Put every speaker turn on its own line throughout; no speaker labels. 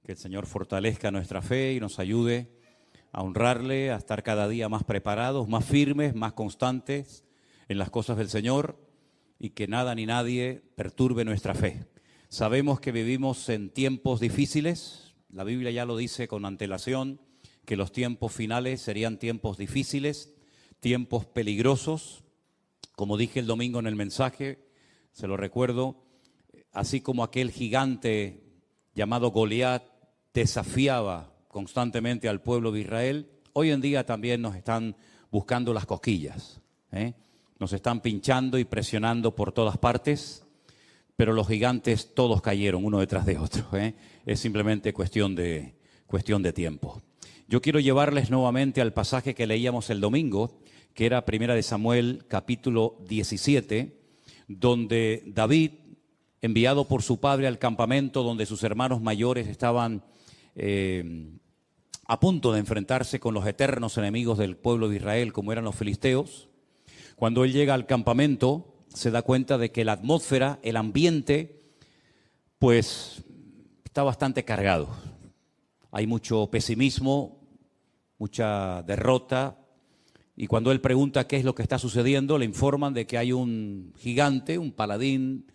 Que el Señor fortalezca nuestra fe y nos ayude a honrarle, a estar cada día más preparados, más firmes, más constantes en las cosas del Señor y que nada ni nadie perturbe nuestra fe. Sabemos que vivimos en tiempos difíciles, la Biblia ya lo dice con antelación, que los tiempos finales serían tiempos difíciles, tiempos peligrosos. Como dije el domingo en el mensaje, se lo recuerdo, así como aquel gigante llamado Goliat desafiaba constantemente al pueblo de Israel, hoy en día también nos están buscando las cosquillas, Nos están pinchando y presionando por todas partes, pero los gigantes todos cayeron uno detrás de otro, Es simplemente cuestión de tiempo. Yo quiero llevarles nuevamente al pasaje que leíamos el domingo, que era 1 Samuel capítulo 17, donde David, enviado por su padre al campamento donde sus hermanos mayores estaban a punto de enfrentarse con los eternos enemigos del pueblo de Israel, como eran los filisteos. Cuando él llega al campamento, se da cuenta de que la atmósfera, el ambiente, pues está bastante cargado. Hay mucho pesimismo, mucha derrota, y cuando él pregunta qué es lo que está sucediendo, le informan de que hay un gigante, un paladín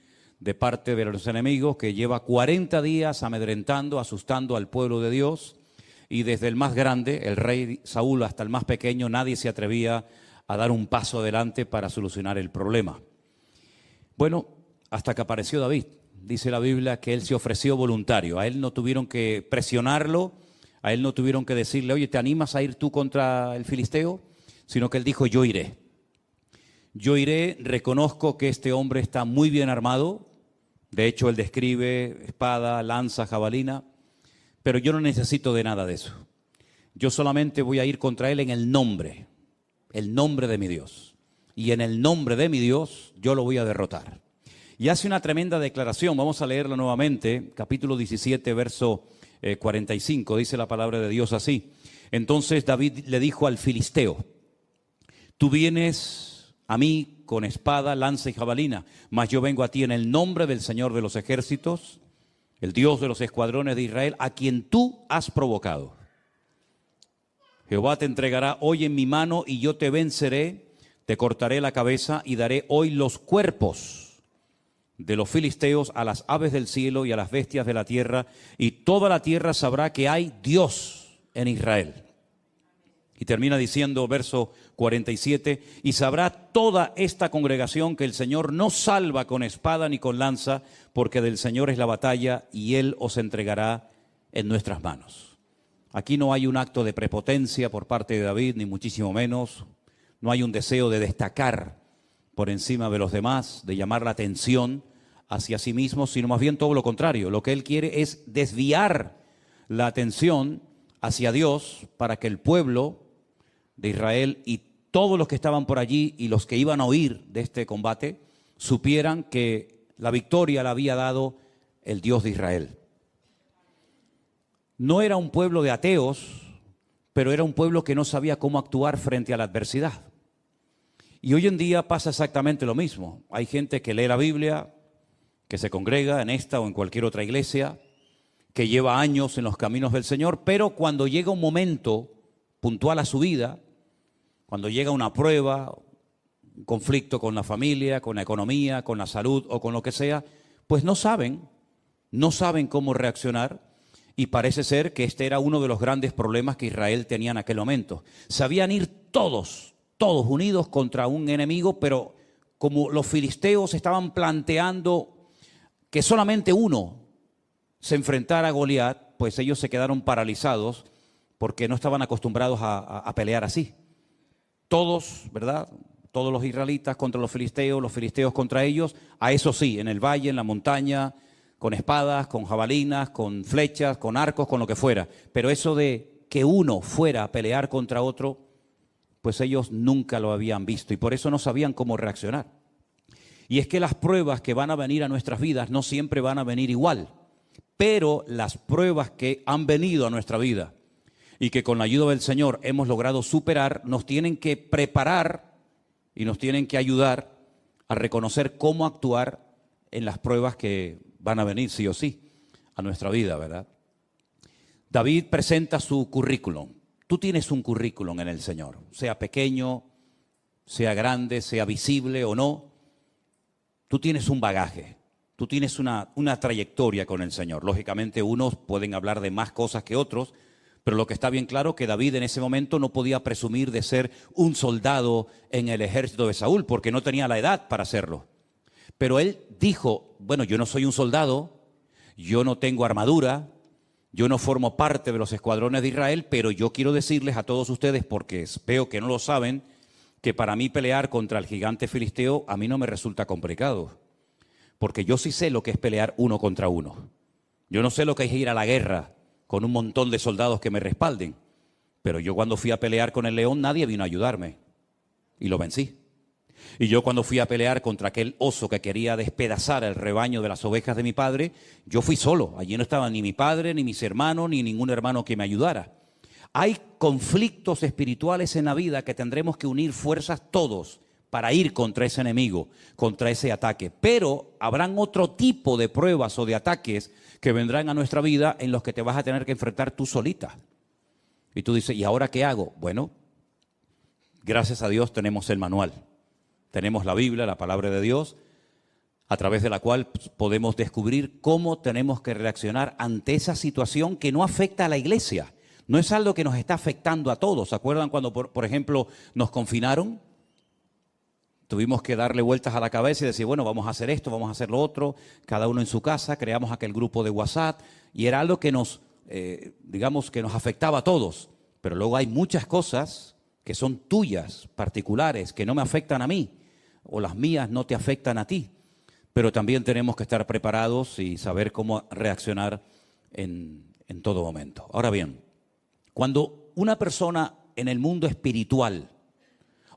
de parte de los enemigos que lleva 40 días amedrentando, asustando al pueblo de Dios, y desde el más grande, el rey Saúl, hasta el más pequeño, nadie se atrevía a dar un paso adelante para solucionar el problema. Bueno, hasta que apareció David. Dice la Biblia que él se ofreció voluntario. A él no tuvieron que presionarlo, a él no tuvieron que decirle, oye, ¿te animas a ir tú contra el filisteo? Sino que él dijo, yo iré. Yo iré, reconozco que este hombre está muy bien armado. De hecho, él describe espada, lanza, jabalina, pero yo no necesito de nada de eso. Yo solamente voy a ir contra él en el nombre de mi Dios. Y en el nombre de mi Dios, yo lo voy a derrotar. Y hace una tremenda declaración, vamos a leerla nuevamente, capítulo 17, verso 45, dice la palabra de Dios así. Entonces David le dijo al filisteo, tú vienes a mí con espada, lanza y jabalina, mas yo vengo a ti en el nombre del Señor de los ejércitos, el Dios de los escuadrones de Israel, a quien tú has provocado. Jehová te entregará hoy en mi mano y yo te venceré, te cortaré la cabeza y daré hoy los cuerpos de los filisteos a las aves del cielo y a las bestias de la tierra, y toda la tierra sabrá que hay Dios en Israel. Y termina diciendo, verso 47, y sabrá toda esta congregación que el Señor no salva con espada ni con lanza, porque del Señor es la batalla y Él os entregará en nuestras manos. Aquí no hay un acto de prepotencia por parte de David, ni muchísimo menos. No hay un deseo de destacar por encima de los demás, de llamar la atención hacia sí mismo, sino más bien todo lo contrario. Lo que él quiere es desviar la atención hacia Dios para que el pueblo de Israel y todos los que estaban por allí y los que iban a oír de este combate supieran que la victoria la había dado el Dios de Israel. No era un pueblo de ateos, pero era un pueblo que no sabía cómo actuar frente a la adversidad. Y hoy en día pasa exactamente lo mismo. Hay gente que lee la Biblia, que se congrega en esta o en cualquier otra iglesia, que lleva años en los caminos del Señor, pero cuando llega un momento puntual a su vida, cuando llega una prueba, un conflicto con la familia, con la economía, con la salud o con lo que sea, pues no saben cómo reaccionar. Y parece ser que este era uno de los grandes problemas que Israel tenía en aquel momento. Sabían ir todos unidos contra un enemigo, pero como los filisteos estaban planteando que solamente uno se enfrentara a Goliat, pues ellos se quedaron paralizados porque no estaban acostumbrados a pelear así. Todos, ¿verdad? Todos los israelitas contra los filisteos contra ellos, a eso sí, en el valle, en la montaña, con espadas, con jabalinas, con flechas, con arcos, con lo que fuera. Pero eso de que uno fuera a pelear contra otro, pues ellos nunca lo habían visto y por eso no sabían cómo reaccionar. Y es que las pruebas que van a venir a nuestras vidas no siempre van a venir igual, pero las pruebas que han venido a nuestra vida y que con la ayuda del Señor hemos logrado superar, nos tienen que preparar y nos tienen que ayudar a reconocer cómo actuar en las pruebas que van a venir sí o sí a nuestra vida, ¿verdad? David presenta su currículum. Tú tienes un currículum en el Señor, sea pequeño, sea grande, sea visible o no. Tú tienes un bagaje, tú tienes una trayectoria con el Señor. Lógicamente unos pueden hablar de más cosas que otros, pero lo que está bien claro es que David en ese momento no podía presumir de ser un soldado en el ejército de Saúl, porque no tenía la edad para hacerlo. Pero él dijo, bueno, yo no soy un soldado, yo no tengo armadura, yo no formo parte de los escuadrones de Israel, pero yo quiero decirles a todos ustedes, porque veo que no lo saben, que para mí pelear contra el gigante filisteo a mí no me resulta complicado, porque yo sí sé lo que es pelear uno contra uno. Yo no sé lo que es ir a la guerra con un montón de soldados que me respalden, pero yo cuando fui a pelear con el león nadie vino a ayudarme y lo vencí. Y yo cuando fui a pelear contra aquel oso que quería despedazar el rebaño de las ovejas de mi padre, yo fui solo. Allí no estaba ni mi padre, ni mis hermanos, ni ningún hermano que me ayudara. Hay conflictos espirituales en la vida que tendremos que unir fuerzas todos para ir contra ese enemigo, contra ese ataque. Pero habrán otro tipo de pruebas o de ataques que vendrán a nuestra vida en los que te vas a tener que enfrentar tú solita. Y tú dices, ¿y ahora qué hago? Bueno, gracias a Dios tenemos el manual. Tenemos la Biblia, la palabra de Dios, a través de la cual podemos descubrir cómo tenemos que reaccionar ante esa situación que no afecta a la iglesia. No es algo que nos está afectando a todos. ¿Se acuerdan cuando, por ejemplo, nos confinaron? Tuvimos que darle vueltas a la cabeza y decir, bueno, vamos a hacer esto, vamos a hacer lo otro, cada uno en su casa, creamos aquel grupo de WhatsApp y era algo que nos, digamos, que nos afectaba a todos. Pero luego hay muchas cosas que son tuyas, particulares, que no me afectan a mí, o las mías no te afectan a ti. Pero también tenemos que estar preparados y saber cómo reaccionar en todo momento. Ahora bien, cuando una persona en el mundo espiritual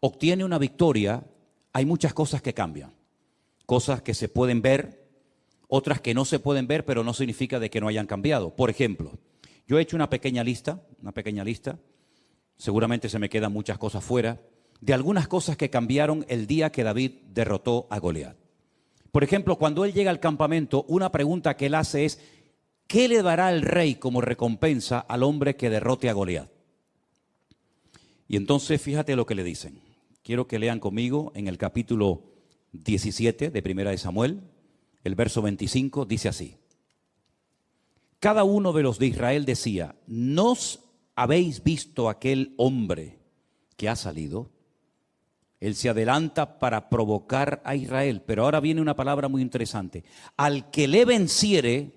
obtiene una victoria, hay muchas cosas que cambian. Cosas que se pueden ver, otras que no se pueden ver, pero no significa de que no hayan cambiado. Por ejemplo, yo he hecho una pequeña lista, seguramente se me quedan muchas cosas fuera, de algunas cosas que cambiaron el día que David derrotó a Goliat. Por ejemplo, cuando él llega al campamento, una pregunta que él hace es, ¿qué le dará el rey como recompensa al hombre que derrote a Goliat? Y entonces fíjate lo que le dicen. Quiero que lean conmigo en el capítulo 17 de Primera de Samuel, el verso 25, dice así. Cada uno de los de Israel decía, ¿nos habéis visto aquel hombre que ha salido? Él se adelanta para provocar a Israel, pero ahora viene una palabra muy interesante. Al que le venciere,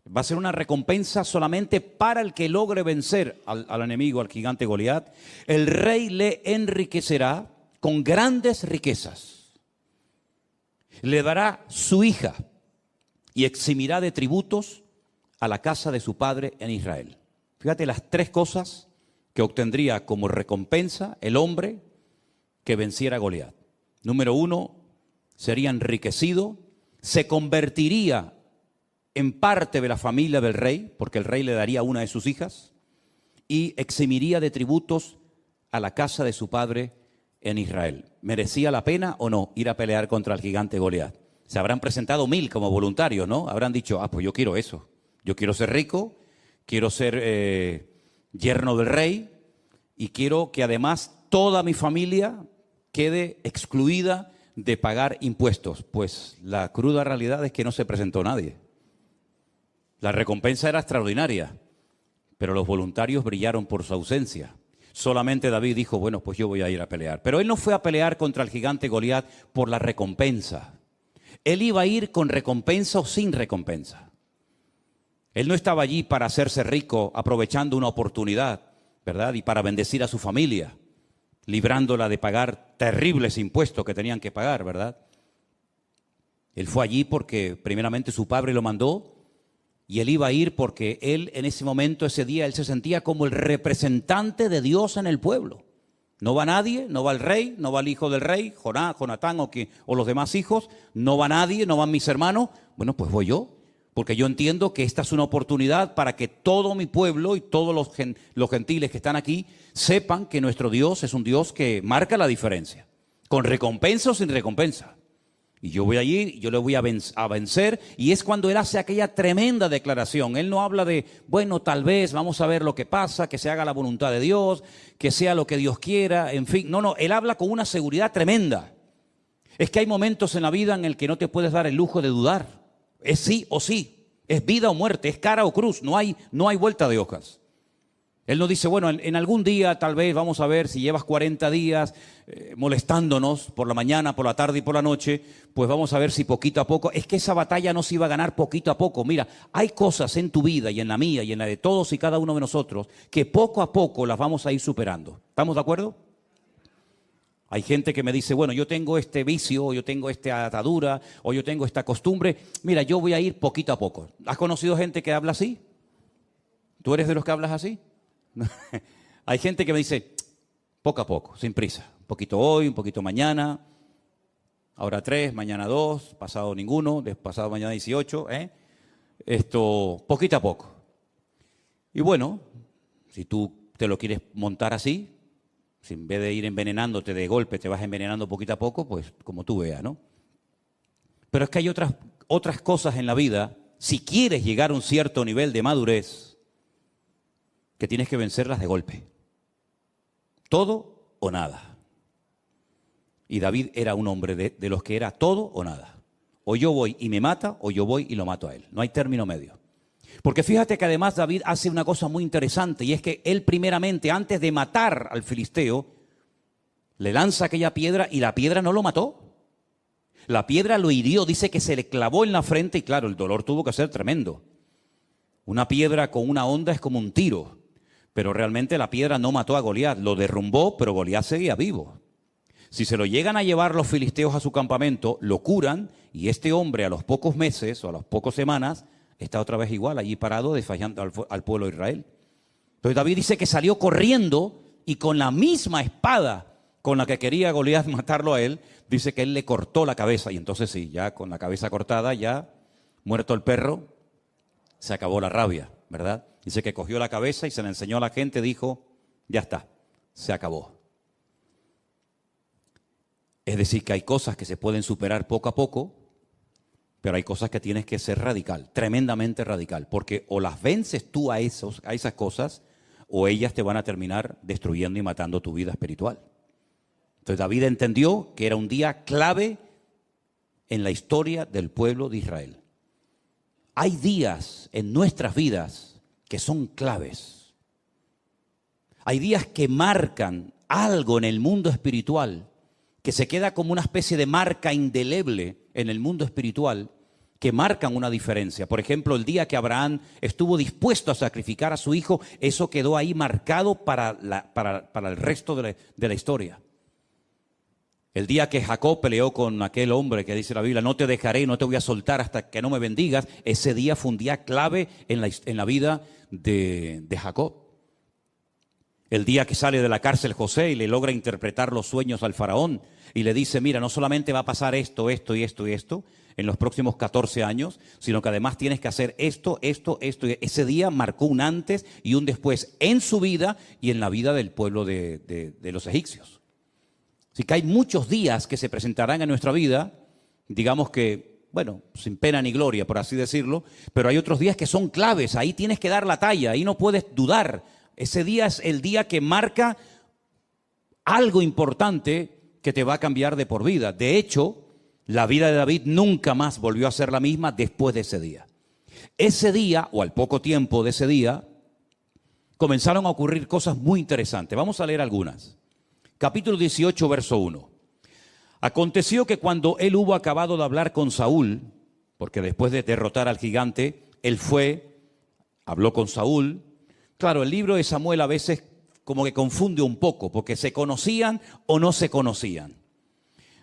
va a ser una recompensa solamente para el que logre vencer al enemigo, al gigante Goliat. El rey le enriquecerá con grandes riquezas. Le dará su hija y eximirá de tributos a la casa de su padre en Israel. Fíjate las tres cosas que obtendría como recompensa el hombre que venciera a Goliat. Número uno, sería enriquecido, se convertiría en parte de la familia del rey, porque el rey le daría una de sus hijas, y eximiría de tributos a la casa de su padre en Israel. ¿Merecía la pena o no ir a pelear contra el gigante Goliat? Se habrán presentado 1000 como voluntarios, ¿no? Habrán dicho, pues yo quiero eso. Yo quiero ser rico, quiero ser yerno del rey y quiero que además toda mi familia quede excluida de pagar impuestos. Pues la cruda realidad es que no se presentó nadie. La recompensa era extraordinaria, pero los voluntarios brillaron por su ausencia. Solamente David dijo, bueno, pues yo voy a ir a pelear. Pero él no fue a pelear contra el gigante Goliat por la recompensa. Él iba a ir con recompensa o sin recompensa. Él no estaba allí para hacerse rico aprovechando una oportunidad, ¿verdad? Y para bendecir a su familia, librándola de pagar terribles impuestos que tenían que pagar, ¿verdad? Él fue allí porque primeramente su padre lo mandó y él iba a ir porque él en ese momento, ese día, él se sentía como el representante de Dios en el pueblo. No va nadie, no va el rey, no va el hijo del rey, Jonatán o los demás hijos, no va nadie, no van mis hermanos. Bueno, pues voy yo, porque yo entiendo que esta es una oportunidad para que todo mi pueblo y todos los gentiles que están aquí sepan que nuestro Dios es un Dios que marca la diferencia, con recompensa o sin recompensa. Y yo voy allí, yo le voy a vencer. Y es cuando él hace aquella tremenda declaración. Él no habla de, bueno, tal vez, vamos a ver lo que pasa, que se haga la voluntad de Dios, que sea lo que Dios quiera, en fin. No, él habla con una seguridad tremenda. Es que hay momentos en la vida en el que no te puedes dar el lujo de dudar. Es sí o sí, es vida o muerte, es cara o cruz, no hay vuelta de hojas. Él no dice, bueno, en algún día tal vez vamos a ver si llevas 40 días molestándonos por la mañana, por la tarde y por la noche, pues vamos a ver si poquito a poco. Es que esa batalla no se iba a ganar poquito a poco. Mira, hay cosas en tu vida y en la mía y en la de todos y cada uno de nosotros que poco a poco las vamos a ir superando. ¿Estamos de acuerdo? Hay gente que me dice, bueno, yo tengo este vicio, o yo tengo esta atadura, o yo tengo esta costumbre. Mira, yo voy a ir poquito a poco. ¿Has conocido gente que habla así? ¿Tú eres de los que hablas así? Hay gente que me dice, poco a poco, sin prisa. Un poquito hoy, un poquito mañana. Ahora 3, mañana 2, pasado ninguno, pasado mañana 18. Poquito a poco. Y bueno, si tú te lo quieres montar así, si en vez de ir envenenándote de golpe te vas envenenando poquito a poco, pues como tú veas, ¿no? Pero es que hay otras cosas en la vida, si quieres llegar a un cierto nivel de madurez, que tienes que vencerlas de golpe. Todo o nada. Y David era un hombre de los que era todo o nada. O yo voy y me mata, o yo voy y lo mato a él. No hay término medio. Porque fíjate que además David hace una cosa muy interesante, y es que él primeramente, antes de matar al filisteo, le lanza aquella piedra y la piedra no lo mató. La piedra lo hirió, dice que se le clavó en la frente y claro, el dolor tuvo que ser tremendo. Una piedra con una honda es como un tiro. Pero realmente la piedra no mató a Goliat, lo derrumbó, pero Goliat seguía vivo. Si se lo llegan a llevar los filisteos a su campamento, lo curan y este hombre a los pocos meses o a las pocas semanas está otra vez igual, allí parado, desfallando al pueblo de Israel. Entonces David dice que salió corriendo y con la misma espada con la que quería Goliat matarlo a él, dice que él le cortó la cabeza. Y entonces sí, ya con la cabeza cortada, ya muerto el perro, se acabó la rabia, ¿verdad? Dice que cogió la cabeza y se la enseñó a la gente, dijo, ya está, se acabó. Es decir, que hay cosas que se pueden superar poco a poco, pero hay cosas que tienes que ser radical, tremendamente radical, porque o las vences tú a esas cosas, o ellas te van a terminar destruyendo y matando tu vida espiritual. Entonces David entendió que era un día clave en la historia del pueblo de Israel. Hay días en nuestras vidas que son claves. Hay días que marcan algo en el mundo espiritual, que se queda como una especie de marca indeleble en el mundo espiritual, que marcan una diferencia. Por ejemplo, el día que Abraham estuvo dispuesto a sacrificar a su hijo, eso quedó ahí marcado para el resto de la historia. El día que Jacob peleó con aquel hombre que dice la Biblia, no te dejaré, no te voy a soltar hasta que no me bendigas, ese día fue un día clave en la vida de Jacob. El día que sale de la cárcel José y le logra interpretar los sueños al faraón y le dice, mira, no solamente va a pasar esto, esto y esto y esto en los próximos 14 años, sino que además tienes que hacer esto. Ese día marcó un antes y un después en su vida y en la vida del pueblo de los egipcios. Así que hay muchos días que se presentarán en nuestra vida, digamos que, bueno, sin pena ni gloria, por así decirlo, pero hay otros días que son claves, ahí tienes que dar la talla, ahí no puedes dudar. Ese día es el día que marca algo importante que te va a cambiar de por vida. De hecho, la vida de David nunca más volvió a ser la misma después de ese día. Ese día, o al poco tiempo de ese día, comenzaron a ocurrir cosas muy interesantes. Vamos a leer algunas. Capítulo 18, verso 1. Aconteció que cuando él hubo acabado de hablar con Saúl, porque después de derrotar al gigante, él fue, habló con Saúl. Claro, el libro de Samuel a veces como que confunde un poco, porque se conocían o no se conocían.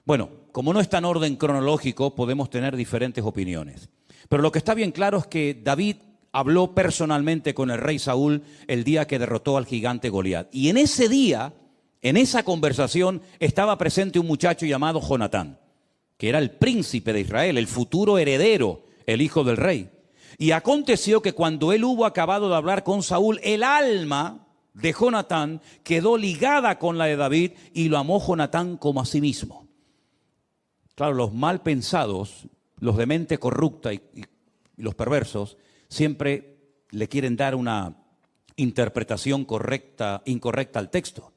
Bueno, como no está en orden cronológico, podemos tener diferentes opiniones. Pero lo que está bien claro es que David habló personalmente con el rey Saúl el día que derrotó al gigante Goliat. Y en ese día, en esa conversación, estaba presente un muchacho llamado Jonatán, que era el príncipe de Israel, el futuro heredero, el hijo del rey. Y aconteció que cuando él hubo acabado de hablar con Saúl, el alma de Jonatán quedó ligada con la de David y lo amó Jonatán como a sí mismo. Claro, los mal pensados, los de mente corrupta y los perversos, siempre le quieren dar una interpretación incorrecta al texto.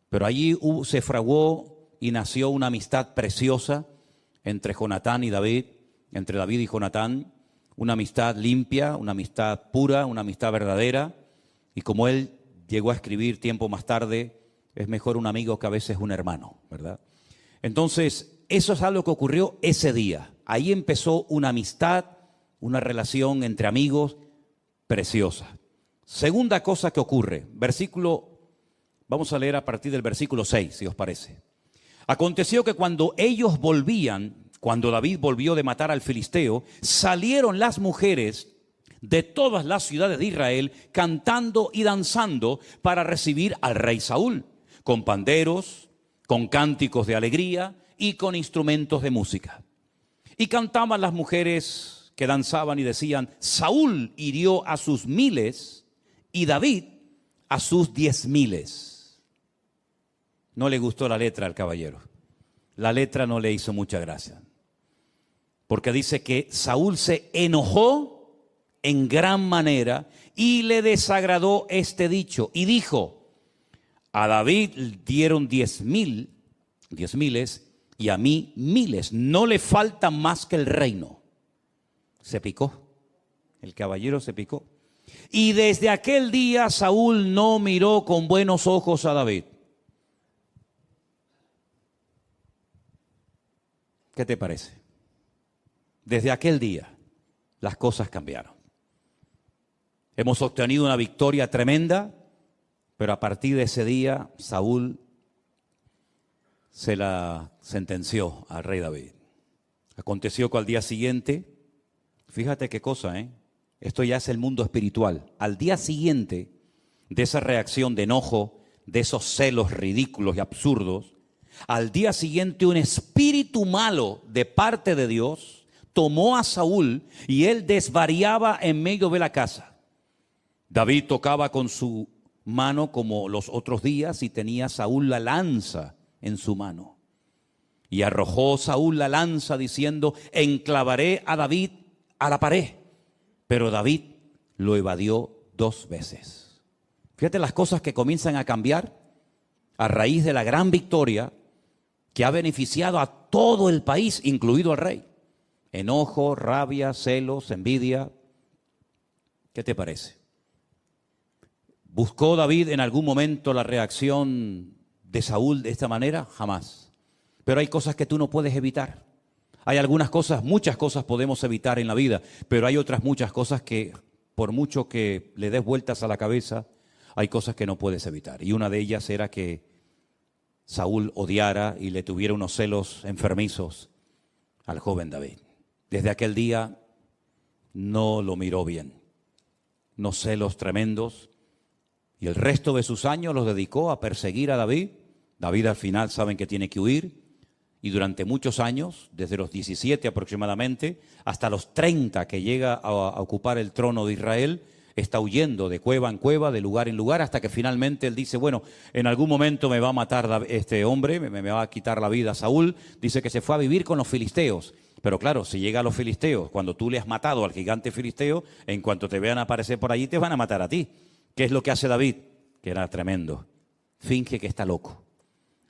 Pero allí se fraguó y nació una amistad preciosa entre Jonatán y David, entre David y Jonatán, una amistad limpia, una amistad pura, una amistad verdadera. Y como él llegó a escribir tiempo más tarde, es mejor un amigo que a veces un hermano, ¿verdad? Entonces, eso es algo que ocurrió ese día. Ahí empezó una amistad, una relación entre amigos preciosa. Segunda cosa que ocurre, vamos a leer a partir del versículo 6, si os parece. Aconteció que cuando ellos volvían, cuando David volvió de matar al filisteo, salieron las mujeres de todas las ciudades de Israel cantando y danzando para recibir al rey Saúl, con panderos, con cánticos de alegría y con instrumentos de música. Y cantaban las mujeres que danzaban y decían: Saúl hirió a sus 1000 y David a sus 10,000. No le gustó la letra al caballero. La letra no le hizo mucha gracia. Porque dice que Saúl se enojó en gran manera y le desagradó este dicho. Y dijo: a David dieron 10,000 y a mí 1000. No le falta más que el reino. Se picó. El caballero se picó. Y desde aquel día Saúl no miró con buenos ojos a David. ¿Qué te parece? Desde aquel día las cosas cambiaron. Hemos obtenido una victoria tremenda, pero a partir de ese día Saúl se la sentenció al rey David. Aconteció que al día siguiente, fíjate qué cosa, esto ya es el mundo espiritual. Al día siguiente de esa reacción de enojo, de esos celos ridículos y absurdos, al día siguiente un espíritu malo de parte de Dios tomó a Saúl y él desvariaba en medio de la casa. David tocaba con su mano como los otros días y tenía Saúl la lanza en su mano. Y arrojó Saúl la lanza diciendo: enclavaré a David a la pared. Pero David lo evadió 2 veces. Fíjate las cosas que comienzan a cambiar a raíz de la gran victoria que ha beneficiado a todo el país, incluido al rey. Enojo, rabia, celos, envidia. ¿Qué te parece? ¿Buscó David en algún momento la reacción de Saúl de esta manera? Jamás. Pero hay cosas que tú no puedes evitar. Hay algunas cosas, muchas cosas podemos evitar en la vida, pero hay otras muchas cosas que, por mucho que le des vueltas a la cabeza, hay cosas que no puedes evitar. Y una de ellas era que Saúl odiara y le tuviera unos celos enfermizos al joven David. Desde aquel día no lo miró bien. Unos celos tremendos. Y el resto de sus años los dedicó a perseguir a David. David al final saben que tiene que huir. Y durante muchos años, desde los 17 aproximadamente, hasta los 30 que llega a ocupar el trono de Israel, está huyendo de cueva en cueva, de lugar en lugar, hasta que finalmente él dice: bueno, en algún momento me va a matar este hombre, me va a quitar la vida a Saúl. Dice que se fue a vivir con los filisteos. Pero claro, si llega a los filisteos, cuando tú le has matado al gigante filisteo, en cuanto te vean aparecer por allí, te van a matar a ti. ¿Qué es lo que hace David? Que era tremendo. Finge que está loco.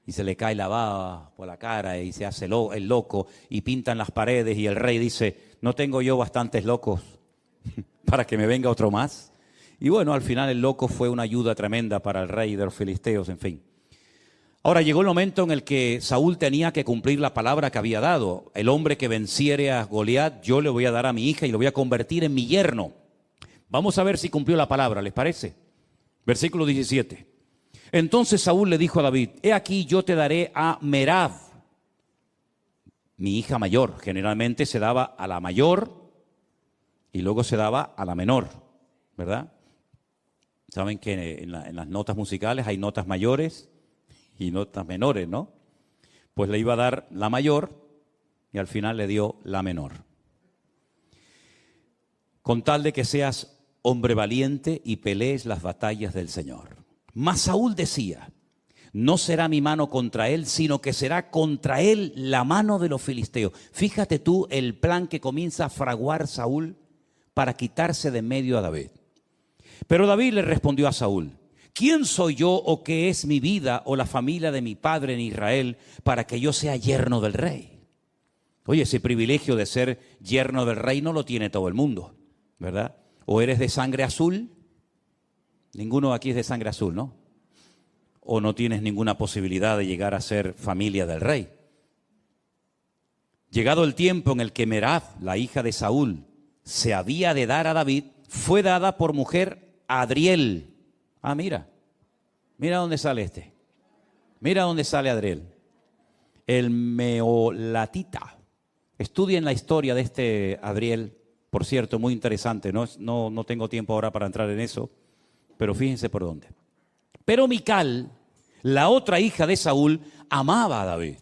Y se le cae la baba por la cara y se hace el loco y pintan las paredes y el rey dice: ¿no tengo yo bastantes locos para que me venga otro más? Y bueno, al final el loco fue una ayuda tremenda para el rey de los filisteos, en fin. Ahora llegó el momento en el que Saúl tenía que cumplir la palabra que había dado. El hombre que venciere a Goliat, yo le voy a dar a mi hija y lo voy a convertir en mi yerno. Vamos a ver si cumplió la palabra, ¿les parece? Versículo 17. Entonces Saúl le dijo a David: he aquí yo te daré a Merab, mi hija mayor. Generalmente se daba a la mayor y luego se daba a la menor, ¿verdad? Saben que en las notas musicales hay notas mayores y notas menores, ¿no? Pues le iba a dar la mayor y al final le dio la menor. Con tal de que seas hombre valiente y pelees las batallas del Señor. Mas Saúl decía: No será mi mano contra él, sino que será contra él la mano de los filisteos. Fíjate tú el plan que comienza a fraguar Saúl para quitarse de medio a David. Pero David le respondió a Saúl: ¿quién soy yo o qué es mi vida o la familia de mi padre en Israel para que yo sea yerno del rey? Oye, ese privilegio de ser yerno del rey no lo tiene todo el mundo, ¿verdad? ¿O eres de sangre azul? Ninguno aquí es de sangre azul, ¿no? ¿O no tienes ninguna posibilidad de llegar a ser familia del rey? Llegado el tiempo en el que Merab, la hija de Saúl, se había de dar a David, fue dada por mujer a Adriel. Ah, mira dónde sale este. Mira dónde sale Adriel. El meolatita. Estudien la historia de este Adriel, por cierto, muy interesante. No tengo tiempo ahora para entrar en eso, pero fíjense por dónde. Pero Mical, la otra hija de Saúl, amaba a David.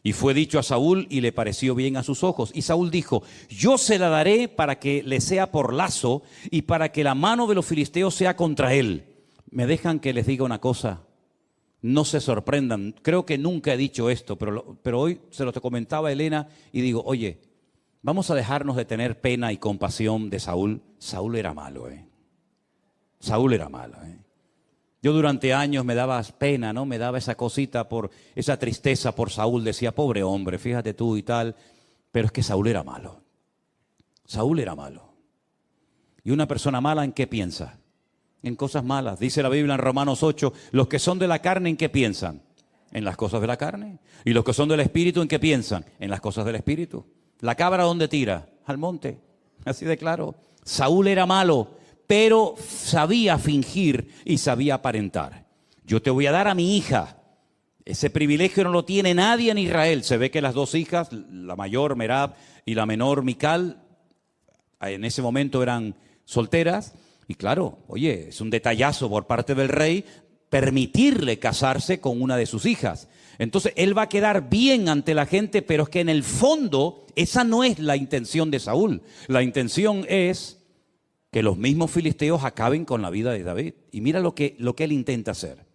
Y fue dicho a Saúl y le pareció bien a sus ojos. Y Saúl dijo: yo se la daré para que le sea por lazo y para que la mano de los filisteos sea contra él. ¿Me dejan que les diga una cosa? No se sorprendan. Creo que nunca he dicho esto, pero hoy se lo comentaba a Elena y digo: oye, vamos a dejarnos de tener pena y compasión de Saúl. Saúl era malo, Saúl era malo, Yo durante años me daba pena, ¿no? Me daba esa cosita, por esa tristeza por Saúl. Decía: pobre hombre, fíjate tú y tal. Pero es que Saúl era malo. Saúl era malo. ¿Y una persona mala en qué piensa? En cosas malas. Dice la Biblia en Romanos 8, los que son de la carne, ¿en qué piensan? En las cosas de la carne. ¿Y los que son del Espíritu, en qué piensan? En las cosas del Espíritu. ¿La cabra dónde tira? Al monte. Así de claro. Saúl era malo, pero sabía fingir y sabía aparentar. Yo te voy a dar a mi hija. Ese privilegio no lo tiene nadie en Israel. Se ve que las dos hijas, la mayor Merab y la menor Mical, en ese momento eran solteras. Y claro, oye, es un detallazo por parte del rey permitirle casarse con una de sus hijas. Entonces él va a quedar bien ante la gente, pero es que en el fondo esa no es la intención de Saúl. La intención es que los mismos filisteos acaben con la vida de David. Y mira lo que él intenta hacer.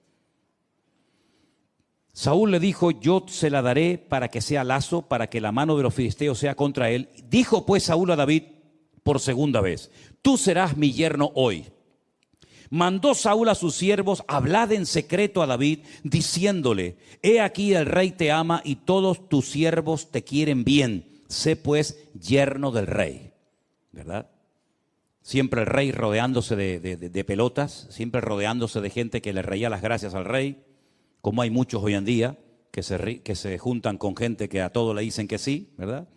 Saúl le dijo: yo se la daré para que sea lazo, para que la mano de los filisteos sea contra él. Dijo pues Saúl a David por segunda vez: tú serás mi yerno hoy. Mandó Saúl a sus siervos: hablad en secreto a David, diciéndole: he aquí el rey te ama y todos tus siervos te quieren bien. Sé pues yerno del rey. ¿Verdad? Siempre el rey rodeándose de pelotas, siempre rodeándose de gente que le reía las gracias al rey, como hay muchos hoy en día que se juntan con gente que a todo le dicen que sí, ¿verdad?